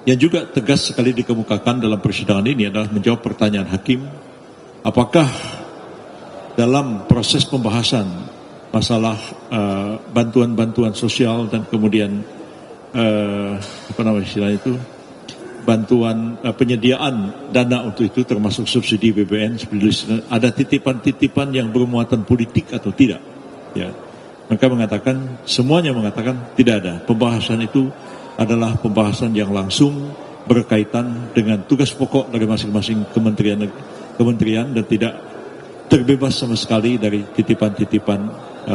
Yang juga tegas sekali dikemukakan dalam persidangan ini adalah menjawab pertanyaan hakim, apakah dalam proses pembahasan masalah bantuan-bantuan sosial dan kemudian bantuan penyediaan dana untuk itu termasuk subsidi BBM, ada titipan-titipan yang bermuatan politik atau tidak, ya. Mereka mengatakan, semuanya mengatakan tidak ada. Pembahasan itu adalah pembahasan yang langsung berkaitan dengan tugas pokok dari masing-masing kementerian dan tidak terbebas sama sekali dari titipan-titipan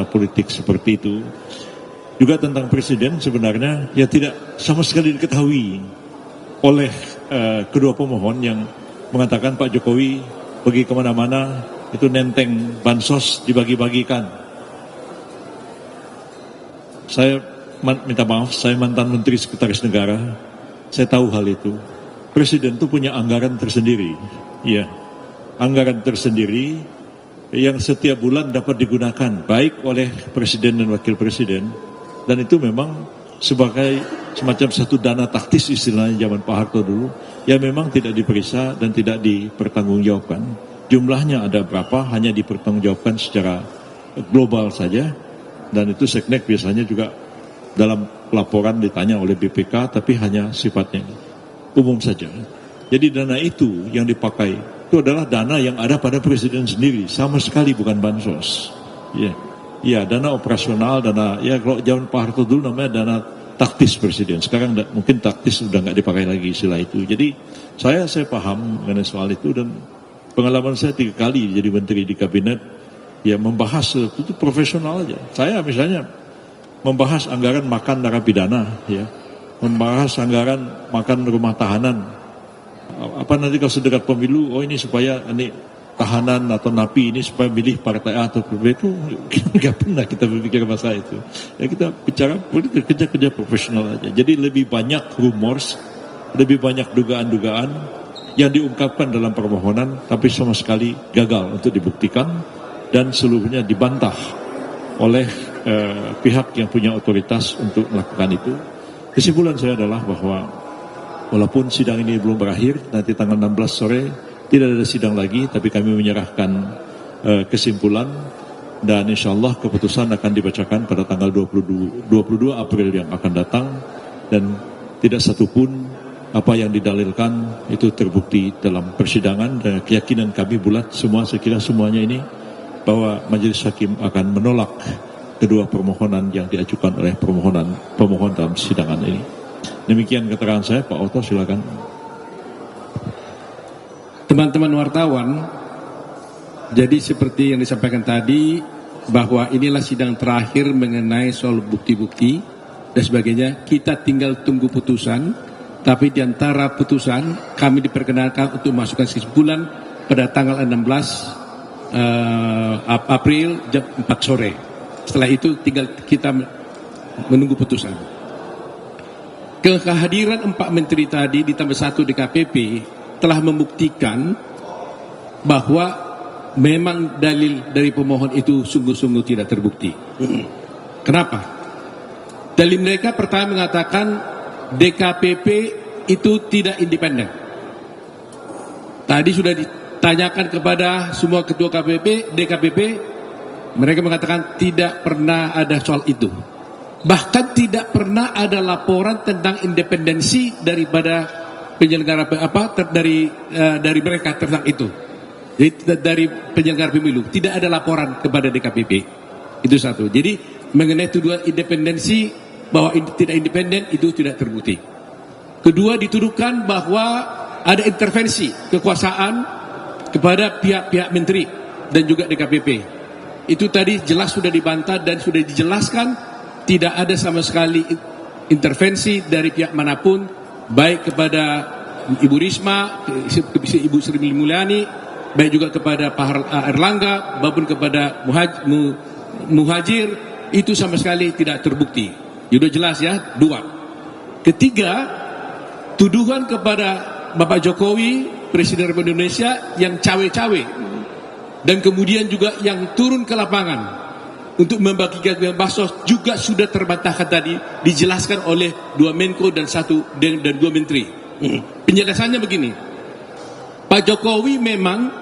politik seperti itu. Juga tentang presiden sebenarnya ya tidak sama sekali diketahui oleh kedua pemohon yang mengatakan Pak Jokowi pergi kemana-mana itu nenteng bansos dibagi-bagikan. Saya minta maaf, saya mantan Menteri Sekretaris Negara, saya tahu hal itu. Presiden itu punya anggaran tersendiri, ya, anggaran tersendiri yang setiap bulan dapat digunakan baik oleh Presiden dan Wakil Presiden, dan itu memang sebagai semacam satu dana taktis istilahnya zaman Pak Harto dulu, yang memang tidak diperiksa dan tidak dipertanggungjawabkan. Jumlahnya ada berapa hanya dipertanggungjawabkan secara global saja. Dan itu Seknek biasanya juga dalam laporan ditanya oleh BPK, tapi hanya sifatnya umum saja. Jadi dana itu yang dipakai itu adalah dana yang ada pada presiden sendiri, sama sekali bukan bansos. Ya, dana operasional, dana ya kalau zaman Pak Harto dulu namanya dana taktis presiden. Sekarang mungkin taktis sudah nggak dipakai lagi istilah itu. Jadi saya paham mengenai soal itu, dan pengalaman saya 3 kali jadi menteri di kabinet. Ya, membahas itu profesional aja. Saya misalnya membahas anggaran makan narapidana, ya, membahas anggaran makan rumah tahanan. Apa nanti kalau sedekat pemilu, oh ini supaya ini tahanan atau napi ini supaya milih partai A atau B, itu nggak pernah kita berpikir masalah itu. Ya kita bicara politik, kerja profesional aja. Jadi lebih banyak rumors, lebih banyak dugaan-dugaan yang diungkapkan dalam permohonan, tapi sama sekali gagal untuk dibuktikan. Dan seluruhnya dibantah oleh pihak yang punya otoritas untuk melakukan itu. Kesimpulan saya adalah bahwa walaupun sidang ini belum berakhir, nanti tanggal 16 sore tidak ada sidang lagi, tapi kami menyerahkan kesimpulan, dan insya Allah keputusan akan dibacakan pada tanggal 22 April yang akan datang, dan tidak satupun apa yang didalilkan itu terbukti dalam persidangan, dan keyakinan kami bulat semua, saya kira semuanya ini, bahwa majelis hakim akan menolak kedua permohonan yang diajukan oleh pemohon dalam sidangan ini. Demikian keterangan saya, Pak Oto, silakan. Teman-teman wartawan, jadi seperti yang disampaikan tadi, bahwa inilah sidang terakhir mengenai soal bukti-bukti dan sebagainya. Kita tinggal tunggu putusan, tapi di antara putusan kami diperkenalkan untuk masukkan kesimpulan pada tanggal 16 April jam 4 sore. Setelah itu tinggal kita menunggu putusan. kehadiran 4 menteri tadi ditambah 1 DKPP telah membuktikan bahwa memang dalil dari pemohon itu sungguh-sungguh tidak terbukti. Kenapa? Dalil mereka pertama mengatakan DKPP itu tidak independen. Tadi sudah ditanyakan kepada semua ketua DKPP, mereka mengatakan tidak pernah ada soal itu. Bahkan tidak pernah ada laporan tentang independensi daripada penyelenggara dari mereka tentang itu. Jadi dari penyelenggara pemilu tidak ada laporan kepada DKPP. Itu satu. Jadi mengenai tuduhan independensi bahwa tidak independen itu tidak terbukti. Kedua, dituduhkan bahwa ada intervensi kekuasaan kepada pihak-pihak menteri dan juga DKPP. Itu tadi jelas sudah dibantah dan sudah dijelaskan tidak ada sama sekali intervensi dari pihak manapun, baik kepada Ibu Risma, Ibu Sri Mulyani, baik juga kepada Pak Erlangga maupun kepada Muhajir, itu sama sekali tidak terbukti. Sudah jelas ya. 2. Ketiga, tuduhan kepada Bapak Jokowi, Presiden Republik Indonesia yang cawe-cawe dan kemudian juga yang turun ke lapangan untuk membagikan bansos juga sudah terbantahkan tadi, dijelaskan oleh 2 Menko dan 2 Menteri. Penjelasannya begini, Pak Jokowi memang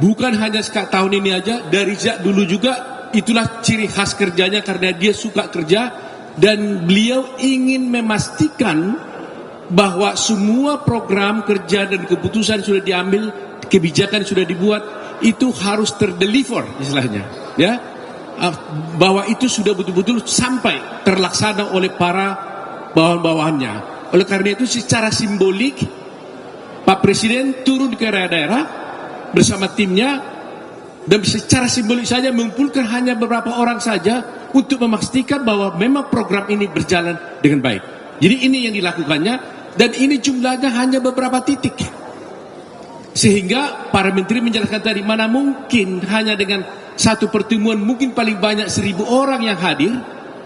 bukan hanya tahun ini aja, dari dulu juga itulah ciri khas kerjanya karena dia suka kerja dan beliau ingin memastikan bahwa semua program kerja dan keputusan sudah diambil, kebijakan sudah dibuat, itu harus terdeliver istilahnya, ya. Bahwa itu sudah betul-betul sampai terlaksana oleh para bawahan-bawahannya. Oleh karena itu secara simbolik Pak Presiden turun ke daerah-daerah bersama timnya dan secara simbolik saja mengumpulkan hanya beberapa orang saja untuk memastikan bahwa memang program ini berjalan dengan baik. Jadi ini yang dilakukannya dan ini jumlahnya hanya beberapa titik. Sehingga para menteri menjelaskan tadi, mana mungkin hanya dengan satu pertemuan mungkin paling banyak 1.000 orang yang hadir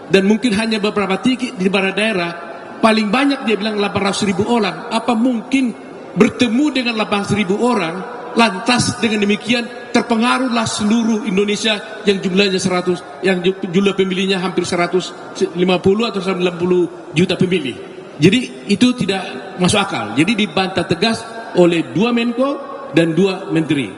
dan mungkin hanya beberapa titik di beberapa daerah, paling banyak dia bilang 800.000 orang. Apa mungkin bertemu dengan 800.000 orang lantas dengan demikian terpengaruhlah seluruh Indonesia yang jumlahnya 100, yang jumlah pemilihnya hampir 150 atau 190 juta pemilih. Jadi itu tidak masuk akal. Jadi dibantah tegas oleh 2 Menko dan 2 Menteri.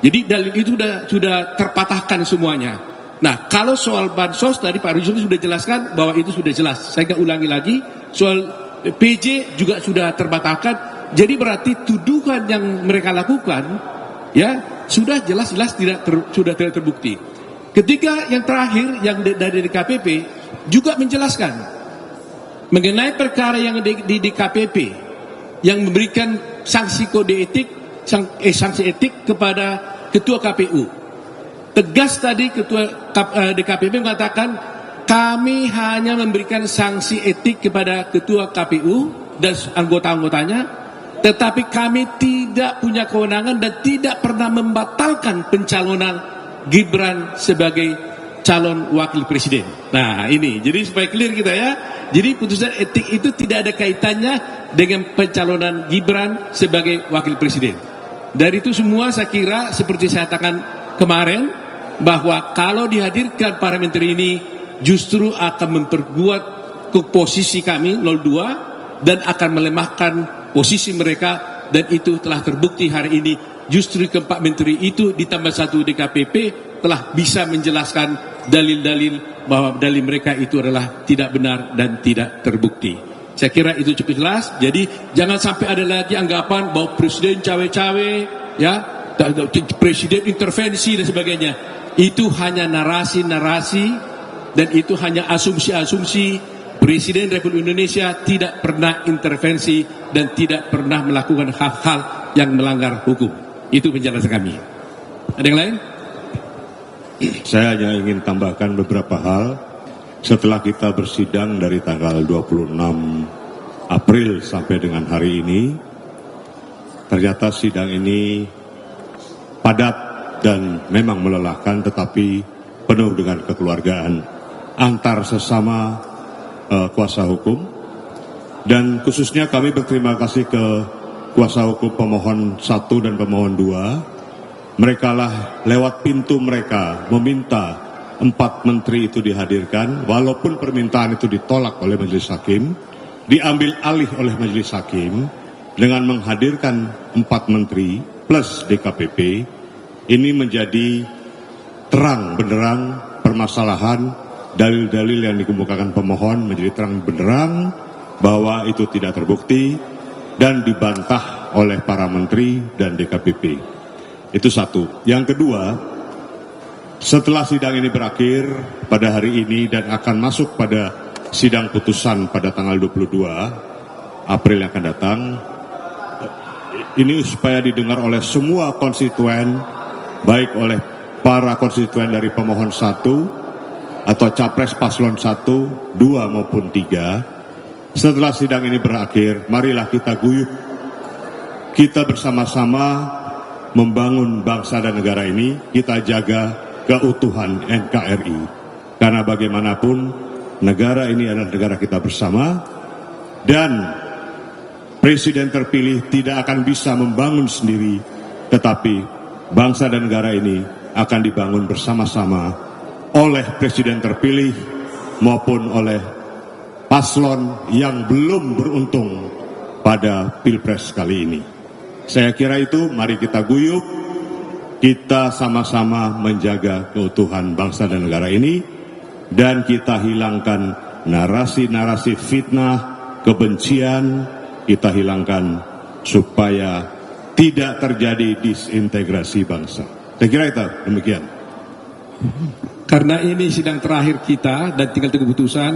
Jadi dalil itu sudah terpatahkan semuanya. Nah, kalau soal bansos tadi Pak Rizal sudah jelaskan bahwa itu sudah jelas. Saya nggak ulangi lagi. Soal PJ juga sudah terpatahkan. Jadi berarti tuduhan yang mereka lakukan ya sudah jelas-jelas sudah tidak terbukti. Ketiga, yang terakhir yang dari DKPP juga menjelaskan mengenai perkara yang di DKPP yang memberikan sanksi kode etik, sanksi etik kepada Ketua KPU. Tegas tadi Ketua DKPP mengatakan kami hanya memberikan sanksi etik kepada Ketua KPU dan anggota-anggotanya, tetapi kami tidak punya kewenangan dan tidak pernah membatalkan pencalonan Gibran sebagai calon wakil presiden. Nah ini, jadi supaya clear kita ya. Jadi putusan etik itu tidak ada kaitannya dengan pencalonan Gibran sebagai wakil presiden. Dari itu semua saya kira seperti saya katakan kemarin, bahwa kalau dihadirkan para menteri ini justru akan memperkuat posisi kami 02 dan akan melemahkan posisi mereka, dan itu telah terbukti hari ini. Justru keempat menteri itu ditambah 1 DKPP telah bisa menjelaskan dalil-dalil bahwa dalil mereka itu adalah tidak benar dan tidak terbukti. Saya kira itu cukup jelas. Jadi jangan sampai ada lagi anggapan bahwa presiden cawe-cawe, ya, presiden intervensi dan sebagainya. Itu hanya narasi-narasi dan itu hanya asumsi-asumsi. Presiden Republik Indonesia tidak pernah intervensi dan tidak pernah melakukan hal-hal yang melanggar hukum. Itu penjelasan kami. Ada yang lain? Saya hanya ingin tambahkan beberapa hal. Setelah kita bersidang dari tanggal 26 April sampai dengan hari ini, ternyata sidang ini padat dan memang melelahkan, tetapi penuh dengan kekeluargaan antar sesama kuasa hukum, Dan khususnya kami berterima kasih ke kuasa hukum pemohon 1 dan pemohon 2. Mereka lah lewat pintu mereka meminta 4 menteri itu dihadirkan, walaupun permintaan itu ditolak oleh majelis hakim, diambil alih oleh majelis hakim dengan menghadirkan 4 menteri plus DKPP. Ini menjadi terang benderang permasalahan, dalil-dalil yang dikemukakan pemohon menjadi terang benderang bahwa itu tidak terbukti dan dibantah oleh para menteri dan DKPP. Itu satu. Yang kedua, setelah sidang ini berakhir pada hari ini dan akan masuk pada sidang putusan pada tanggal 22 April yang akan datang, ini supaya didengar oleh semua konstituen, baik oleh para konstituen dari pemohon 1 atau capres paslon 1, 2 maupun 3. Setelah sidang ini berakhir, marilah kita guyup, kita bersama-sama membangun bangsa dan negara ini, kita jaga keutuhan NKRI. Karena bagaimanapun, negara ini adalah negara kita bersama, dan presiden terpilih tidak akan bisa membangun sendiri, tetapi bangsa dan negara ini akan dibangun bersama-sama oleh presiden terpilih maupun oleh paslon yang belum beruntung pada Pilpres kali ini. Saya kira itu, mari kita guyup, kita sama-sama menjaga keutuhan bangsa dan negara ini, dan kita hilangkan narasi-narasi fitnah, kebencian, kita hilangkan supaya tidak terjadi disintegrasi bangsa. Saya kira itu demikian. Karena ini sidang terakhir kita dan tinggal tunggu putusan,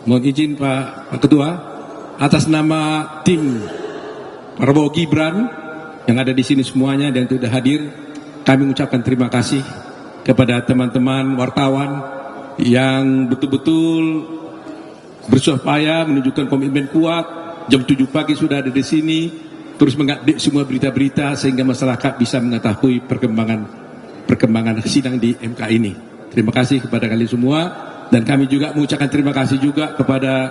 mohon izin Pak Ketua, atas nama tim Prabowo Gibran yang ada di sini semuanya dan sudah hadir, kami mengucapkan terima kasih kepada teman-teman wartawan yang betul-betul bersusah payah menunjukkan komitmen kuat. Jam 7 pagi sudah ada di sini, terus mengupdate semua berita-berita sehingga masyarakat bisa mengetahui perkembangan sidang di MK ini. Terima kasih kepada kalian semua. Dan kami juga mengucapkan terima kasih juga kepada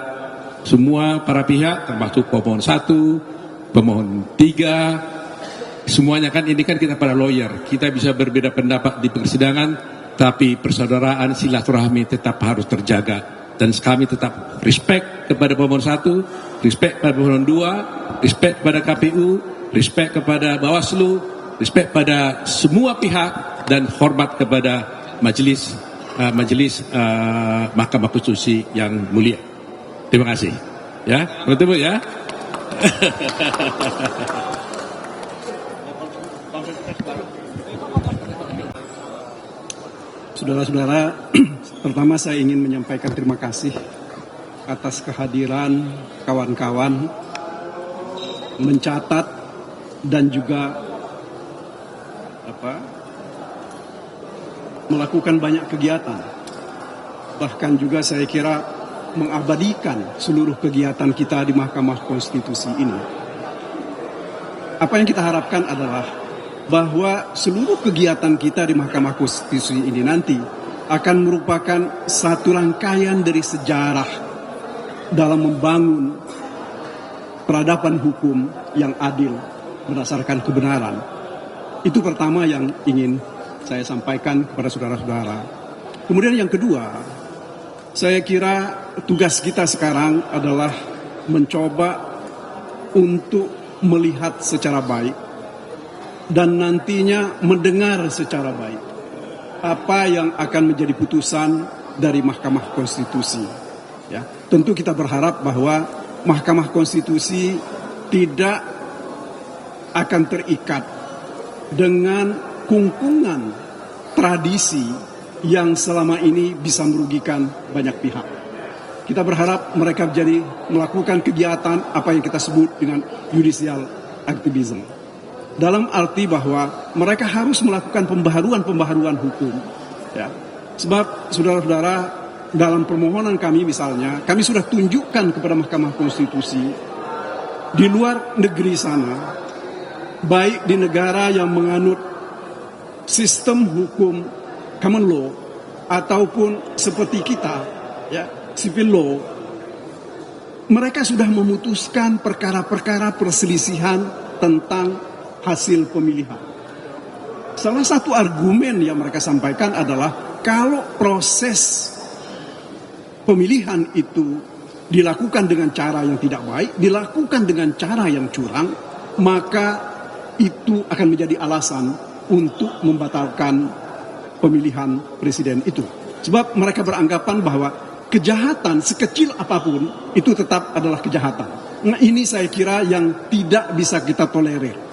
semua para pihak, termasuk pemohon 1, pemohon 3. Semuanya kan ini kan kita para lawyer, kita bisa berbeda pendapat di persidangan, tapi persaudaraan silaturahmi tetap harus terjaga. Dan kami tetap respect kepada pemohon 1, respect kepada pemohon 2, respect kepada KPU, respect kepada Bawaslu, respect pada semua pihak, dan hormat kepada majelis Mahkamah Konstitusi yang mulia. Terima kasih. Ya, bertemu ya. Saudara-saudara, pertama saya ingin menyampaikan terima kasih atas kehadiran kawan-kawan mencatat dan juga melakukan banyak kegiatan. Bahkan juga saya kira mengabadikan seluruh kegiatan kita di Mahkamah Konstitusi ini. Apa yang kita harapkan adalah bahwa seluruh kegiatan kita di Mahkamah Konstitusi ini nanti akan merupakan satu rangkaian dari sejarah dalam membangun peradaban hukum yang adil berdasarkan kebenaran. Itu pertama yang ingin saya sampaikan kepada saudara-saudara. Kemudian yang kedua, saya kira tugas kita sekarang adalah mencoba untuk melihat secara baik dan nantinya mendengar secara baik apa yang akan menjadi putusan dari Mahkamah Konstitusi. Ya, tentu kita berharap bahwa Mahkamah Konstitusi tidak akan terikat dengan kungkungan tradisi yang selama ini bisa merugikan banyak pihak. Kita berharap mereka melakukan kegiatan apa yang kita sebut dengan judicial activism. Dalam arti bahwa mereka harus melakukan pembaharuan hukum. Ya. Sebab saudara-saudara, dalam permohonan kami misalnya, kami sudah tunjukkan kepada Mahkamah Konstitusi di luar negeri sana, baik di negara yang menganut sistem hukum common law ataupun seperti kita, ya, civil law, mereka sudah memutuskan perkara-perkara perselisihan tentang hasil pemilihan. Salah satu argumen yang mereka sampaikan adalah kalau proses pemilihan itu dilakukan dengan cara yang tidak baik, dilakukan dengan cara yang curang, maka itu akan menjadi alasan untuk membatalkan pemilihan presiden itu. Sebab mereka beranggapan bahwa kejahatan sekecil apapun itu tetap adalah kejahatan. Nah, ini saya kira yang tidak bisa kita tolerir.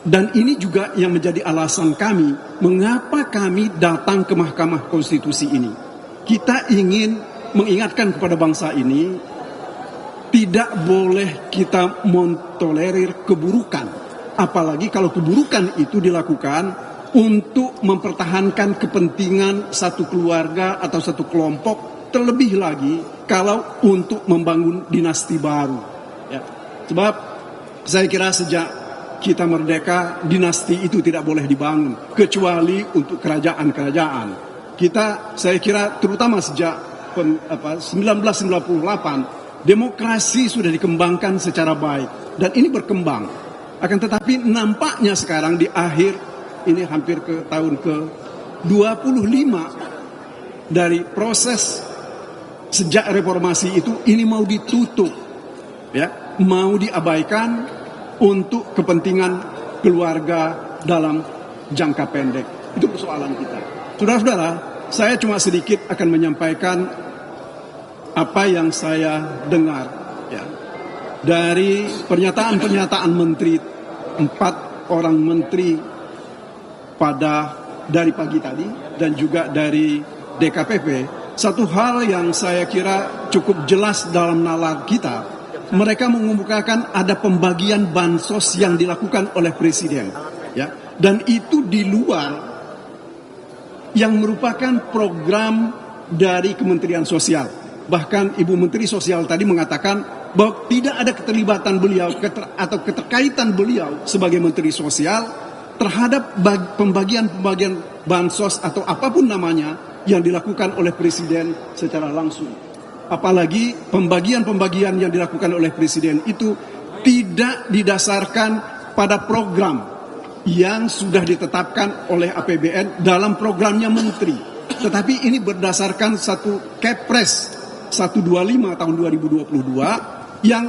Dan ini juga yang menjadi alasan kami mengapa kami datang ke Mahkamah Konstitusi ini. Kita ingin mengingatkan kepada bangsa ini, tidak boleh kita mentolerir keburukan. Apalagi kalau keburukan itu dilakukan untuk mempertahankan kepentingan satu keluarga atau satu kelompok, terlebih lagi kalau untuk membangun dinasti baru. Ya. Sebab saya kira sejak kita merdeka, dinasti itu tidak boleh dibangun, kecuali untuk kerajaan-kerajaan. Kita, saya kira terutama sejak 1998, demokrasi sudah dikembangkan secara baik. Dan ini berkembang. Akan tetapi nampaknya sekarang di akhir, ini hampir ke tahun ke-25 dari proses sejak reformasi itu, ini mau ditutup. Ya, mau diabaikan untuk kepentingan keluarga dalam jangka pendek. Itu persoalan kita. Saudara-saudara, saya cuma sedikit akan menyampaikan apa yang saya dengar ya, dari pernyataan-pernyataan menteri, 4 orang menteri dari pagi tadi dan juga dari DKPP. Satu hal yang saya kira cukup jelas dalam nalar kita, mereka mengemukakan ada pembagian bansos yang dilakukan oleh presiden, ya, dan itu di luar yang merupakan program dari Kementerian Sosial. Bahkan Ibu Menteri Sosial tadi mengatakan bahwa tidak ada keterlibatan beliau atau keterkaitan beliau sebagai Menteri Sosial terhadap pembagian bansos atau apapun namanya yang dilakukan oleh presiden secara langsung. Apalagi pembagian-pembagian yang dilakukan oleh presiden itu tidak didasarkan pada program yang sudah ditetapkan oleh APBN dalam programnya menteri. Tetapi ini berdasarkan satu Kepres 125 tahun 2022 yang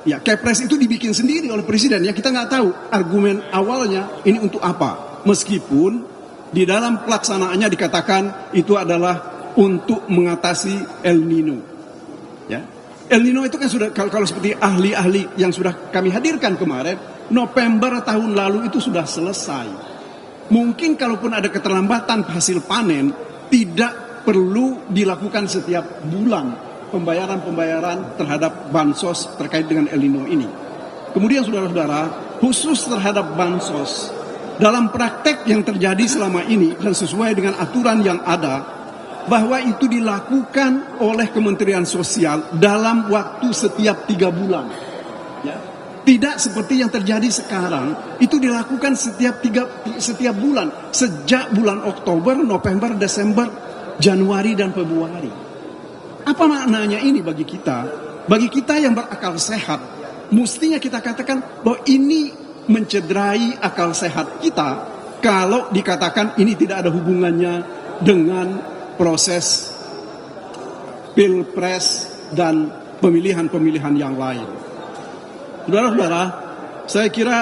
ya Kepres itu dibikin sendiri oleh presiden. Ya kita nggak tahu argumen awalnya ini untuk apa. Meskipun di dalam pelaksanaannya dikatakan itu adalah untuk mengatasi El Nino. Ya. El Nino itu kan sudah kalau seperti ahli-ahli yang sudah kami hadirkan kemarin, November tahun lalu itu sudah selesai. Mungkin kalaupun ada keterlambatan hasil panen, tidak perlu dilakukan setiap bulan pembayaran terhadap bansos terkait dengan El Nino ini. Kemudian saudara-saudara, khusus terhadap bansos, dalam praktek yang terjadi selama ini dan sesuai dengan aturan yang ada, bahwa itu dilakukan oleh Kementerian Sosial dalam waktu setiap 3 bulan. Ya. Tidak seperti yang terjadi sekarang, itu dilakukan setiap bulan, sejak bulan Oktober, November, Desember, Januari, dan Februari. Apa maknanya ini bagi kita? Bagi kita yang berakal sehat, mestinya kita katakan bahwa ini mencederai akal sehat kita kalau dikatakan ini tidak ada hubungannya dengan proses pilpres dan pemilihan-pemilihan yang lain. Saudara-saudara, saya kira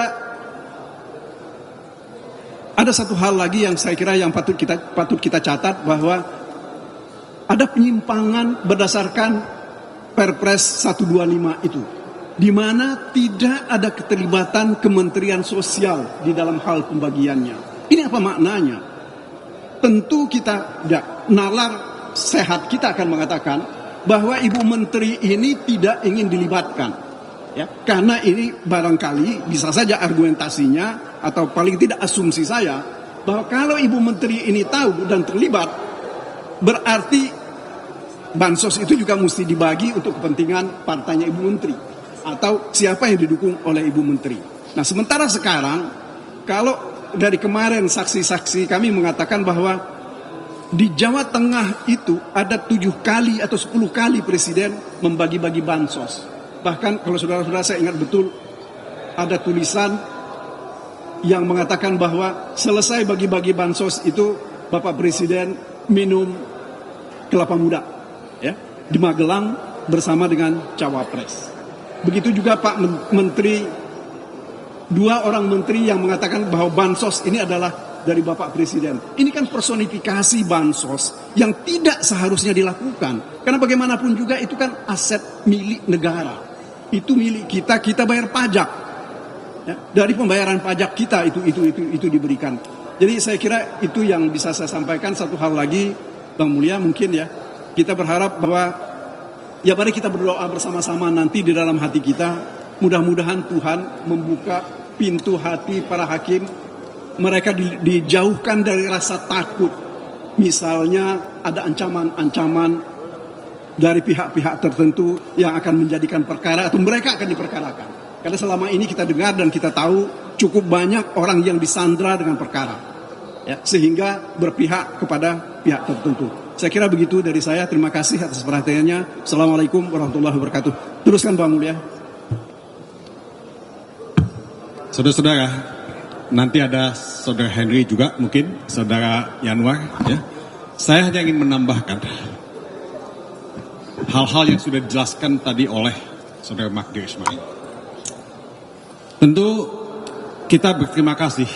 ada satu hal lagi yang saya kira yang patut kita catat, bahwa ada penyimpangan berdasarkan Perpres 125 itu, di mana tidak ada keterlibatan Kementerian Sosial di dalam hal pembagiannya. Ini apa maknanya? Tentu kita, nalar sehat kita akan mengatakan bahwa Ibu Menteri ini tidak ingin dilibatkan. Ya, karena ini barangkali bisa saja argumentasinya atau paling tidak asumsi saya bahwa kalau Ibu Menteri ini tahu dan terlibat, berarti bansos itu juga mesti dibagi untuk kepentingan partainya Ibu Menteri atau siapa yang didukung oleh Ibu Menteri. Nah, sementara sekarang kalau dari kemarin saksi-saksi kami mengatakan bahwa di Jawa Tengah itu ada 7 kali atau 10 kali Presiden membagi-bagi bansos. Bahkan kalau saudara-saudara saya ingat betul, ada tulisan yang mengatakan bahwa selesai bagi-bagi bansos itu Bapak Presiden minum kelapa muda, ya, di Magelang bersama dengan Cawapres. Begitu juga Pak Menteri, 2 orang menteri yang mengatakan bahwa bansos ini adalah dari Bapak Presiden. Ini kan personifikasi bansos yang tidak seharusnya dilakukan. Karena bagaimanapun juga itu kan aset milik negara. Itu milik kita, kita bayar pajak. Ya, dari pembayaran pajak kita itu diberikan. Jadi saya kira itu yang bisa saya sampaikan. Satu hal lagi, Bang Mulya, mungkin ya, kita berharap bahwa ya mari kita berdoa bersama-sama nanti di dalam hati kita, mudah-mudahan Tuhan membuka pintu hati para hakim, mereka dijauhkan dari rasa takut. Misalnya ada ancaman-ancaman dari pihak-pihak tertentu yang akan menjadikan perkara atau mereka akan diperkarakan. Karena selama ini kita dengar dan kita tahu cukup banyak orang yang disandra dengan perkara, ya, sehingga berpihak kepada pihak tertentu. Saya kira begitu dari saya. Terima kasih atas perhatiannya. Assalamualaikum warahmatullahi wabarakatuh. Teruskan Bang Mulya. Saudara-saudara, nanti ada Saudara Henry juga, mungkin Saudara Yanwar. Ya. Saya hanya ingin menambahkan hal-hal yang sudah dijelaskan tadi oleh Saudara Magdir Ismail. Tentu kita berterima kasih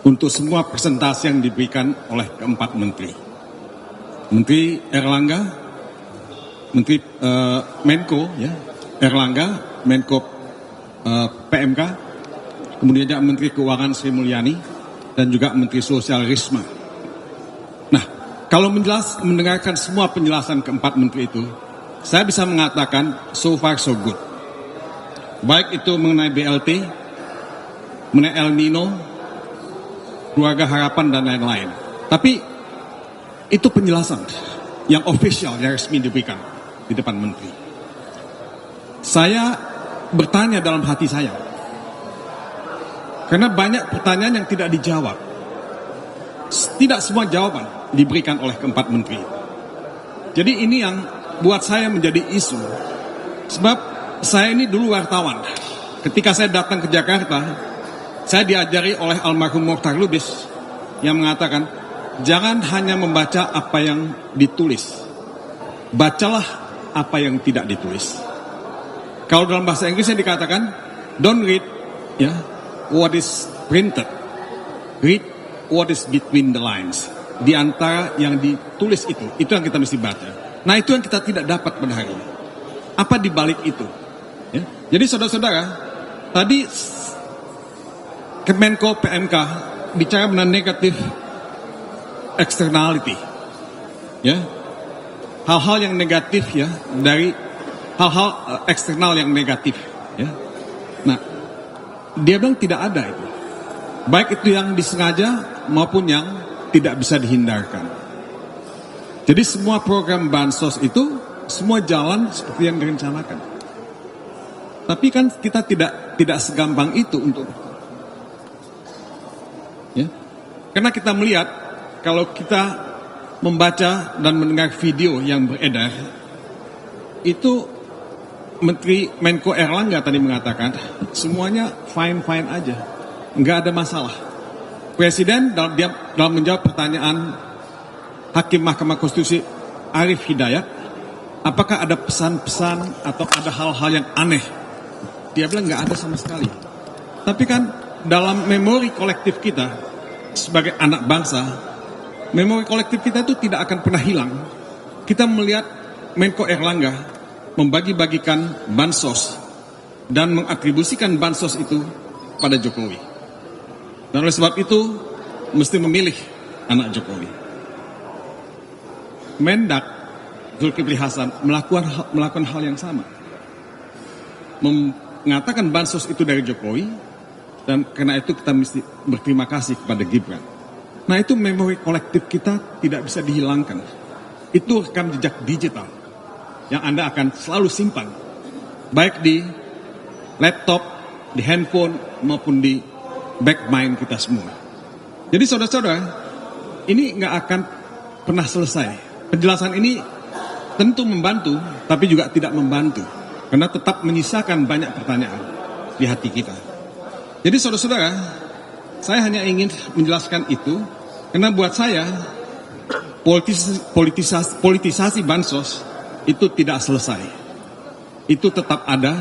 untuk semua presentasi yang diberikan oleh keempat menteri. Menteri Erlangga, Menteri Menko, ya, Erlangga, Menko PMK, kemudian juga Menteri Keuangan Sri Mulyani, dan juga Menteri Sosial Risma. Nah, kalau mendengarkan semua penjelasan keempat menteri itu, saya bisa mengatakan so far so good. Baik itu mengenai BLT, mengenai El Nino, keluarga harapan, dan lain-lain. Tapi itu penjelasan yang official, yang resmi diberikan di depan menteri. Saya bertanya dalam hati saya, karena banyak pertanyaan yang tidak dijawab. Tidak semua jawaban diberikan oleh keempat menteri. Jadi ini yang buat saya menjadi isu. Sebab saya ini dulu wartawan. Ketika saya datang ke Jakarta, saya diajari oleh almarhum Mokhtar Lubis yang mengatakan, jangan hanya membaca apa yang ditulis, bacalah apa yang tidak ditulis. Kalau dalam bahasa Inggrisnya dikatakan, don't read what is printed, read what is between the lines. Di antara yang ditulis itu yang kita mesti baca. Nah, itu yang kita tidak dapat pada hari ini. Apa di balik itu? Ya. Jadi saudara-saudara, tadi Kemenko PMK bicara mengenai negatif externality, ya, hal-hal yang negatif, ya, dari hal-hal eksternal yang negatif, ya. Nah, dia bilang tidak ada itu, baik itu yang disengaja maupun yang tidak bisa dihindarkan. Jadi semua program bansos itu semua jalan seperti yang direncanakan. Tapi kan kita tidak segampang itu untuk, ya, karena kita melihat kalau kita membaca dan mendengar video yang beredar, itu Menteri Menko Erlangga tadi mengatakan semuanya fine aja, nggak ada masalah. Presiden dalam menjawab pertanyaan Hakim Mahkamah Konstitusi Arief Hidayat, apakah ada pesan-pesan atau ada hal-hal yang aneh? Dia bilang nggak ada sama sekali. Tapi kan dalam memori kolektif kita sebagai anak bangsa, memori kolektif kita itu tidak akan pernah hilang. Kita melihat Menko Erlangga membagi-bagikan bansos dan mengatribusikan bansos itu pada Jokowi. Dan oleh sebab itu mesti memilih anak Jokowi. Mendak Zulkifli Hasan melakukan hal yang sama. Mengatakan bansos itu dari Jokowi, dan karena itu kita mesti berterima kasih kepada Gibran. Nah, itu memori kolektif kita tidak bisa dihilangkan. Itu rekam jejak digital yang Anda akan selalu simpan, baik di laptop, di handphone, maupun di back mind kita semua. Jadi saudara-saudara, ini nggak akan pernah selesai. Penjelasan ini tentu membantu, tapi juga tidak membantu. Karena tetap menyisakan banyak pertanyaan di hati kita. Jadi saudara-saudara, saya hanya ingin menjelaskan itu, karena buat saya, politisasi bansos itu tidak selesai. Itu tetap ada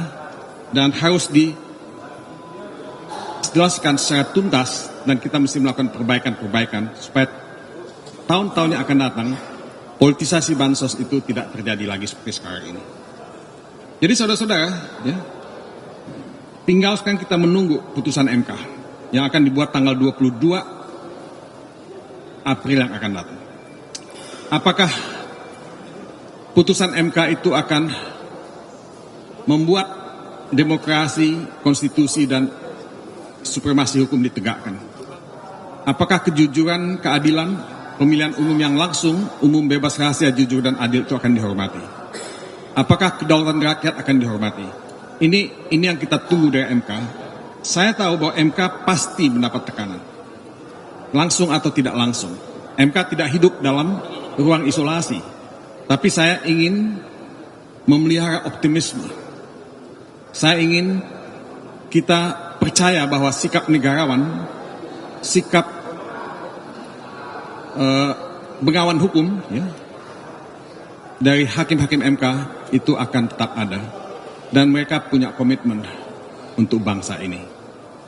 dan harus dijelaskan secara tuntas, dan kita mesti melakukan perbaikan-perbaikan supaya tahun-tahun yang akan datang politisasi bansos itu tidak terjadi lagi seperti sekarang ini. Jadi saudara-saudara, ya, tinggal sekarang kita menunggu putusan MK yang akan dibuat tanggal 22 April yang akan datang. Apakah putusan MK itu akan membuat demokrasi, konstitusi, dan supremasi hukum ditegakkan? Apakah kejujuran, keadilan, pemilihan umum yang langsung, umum, bebas, rahasia, jujur, dan adil itu akan dihormati? Apakah kedaulatan rakyat akan dihormati? Ini yang kita tunggu dari MK. Saya tahu bahwa MK pasti mendapat tekanan, langsung atau tidak langsung. MK tidak hidup dalam ruang isolasi, tapi saya ingin memelihara optimisme. Saya ingin kita percaya bahwa sikap negarawan, sikap bengawan hukum, ya, dari hakim-hakim MK itu akan tetap ada, dan mereka punya komitmen untuk bangsa ini,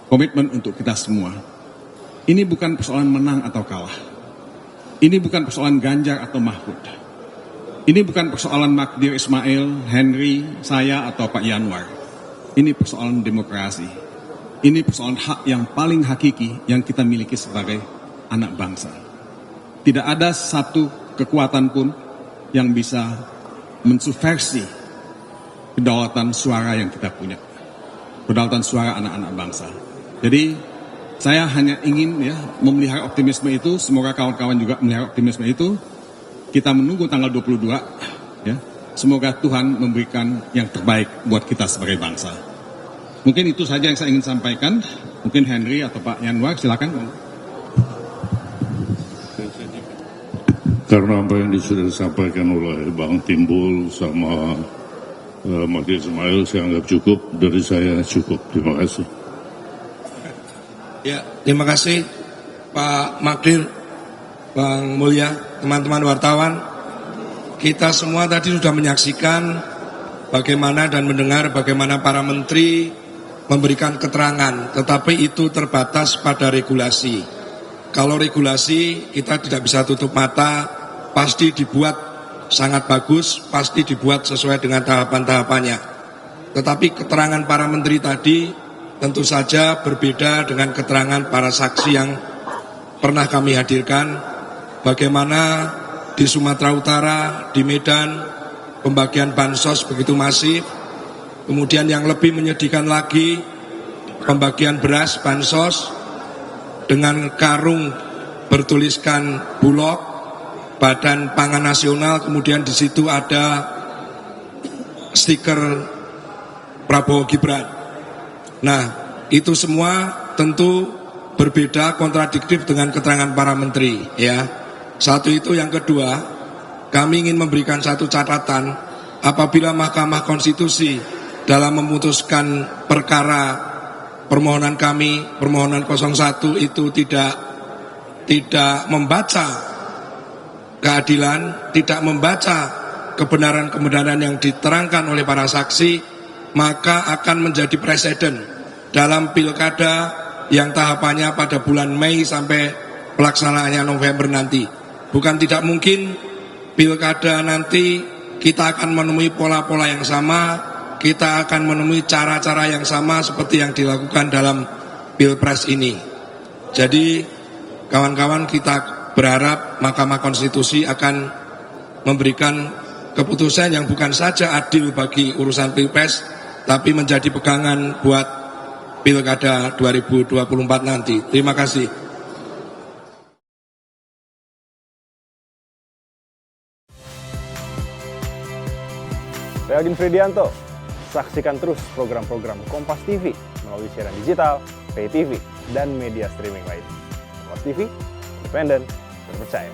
komitmen untuk kita semua. Ini bukan persoalan menang atau kalah, ini bukan persoalan Ganjar atau Mahfud, ini bukan persoalan Magdir Ismail, Henry, saya atau Pak Yanwar. Ini persoalan demokrasi, ini persoalan hak yang paling hakiki yang kita miliki sebagai anak bangsa. Tidak ada satu kekuatan pun yang bisa mensubversi kedaulatan suara yang kita punya, kedaulatan suara anak-anak bangsa. Jadi saya hanya ingin, ya, memelihara optimisme itu. Semoga kawan-kawan juga memelihara optimisme itu. Kita menunggu tanggal 22, ya. Semoga Tuhan memberikan yang terbaik buat kita sebagai bangsa. Mungkin itu saja yang saya ingin sampaikan. Mungkin Henry atau Pak Yanwar, silakan. Karena apa yang sudah disampaikan oleh Bang Timbul sama Magdir Ismail, saya anggap cukup. Dari saya cukup. Terima kasih. Ya, terima kasih Pak Magdir, Bang Mulya, teman-teman wartawan. Kita semua tadi sudah menyaksikan bagaimana dan mendengar bagaimana para menteri memberikan keterangan, tetapi itu terbatas pada regulasi. Kalau regulasi kita tidak bisa tutup mata, pasti dibuat sangat bagus, pasti dibuat sesuai dengan tahapan-tahapannya. Tetapi keterangan para menteri tadi tentu saja berbeda dengan keterangan para saksi yang pernah kami hadirkan. Bagaimana di Sumatera Utara, di Medan, pembagian bansos begitu masif. Kemudian yang lebih menyedihkan lagi, pembagian beras bansos dengan karung bertuliskan Bulog, Badan Pangan Nasional, kemudian di situ ada stiker Prabowo Gibran. Nah, itu semua tentu berbeda, kontradiktif dengan keterangan para menteri, ya. Satu itu. Yang kedua, kami ingin memberikan satu catatan. Apabila Mahkamah Konstitusi dalam memutuskan perkara permohonan kami, permohonan 01 itu tidak membaca keadilan, tidak membaca kebenaran-kebenaran yang diterangkan oleh para saksi, maka akan menjadi presiden dalam pilkada yang tahapannya pada bulan Mei sampai pelaksanaannya November nanti. Bukan tidak mungkin pilkada nanti kita akan menemui pola-pola yang sama, kita akan menemui cara-cara yang sama seperti yang dilakukan dalam Pilpres ini. Jadi kawan-kawan, kita berharap Mahkamah Konstitusi akan memberikan keputusan yang bukan saja adil bagi urusan Pilpres, tapi menjadi pegangan buat Pilkada 2024 nanti. Terima kasih. Saya Agin Fridianto. Saksikan terus program-program Kompas TV melalui siaran digital, pay TV, dan media streaming lain. Kompas TV, independen, terpercaya.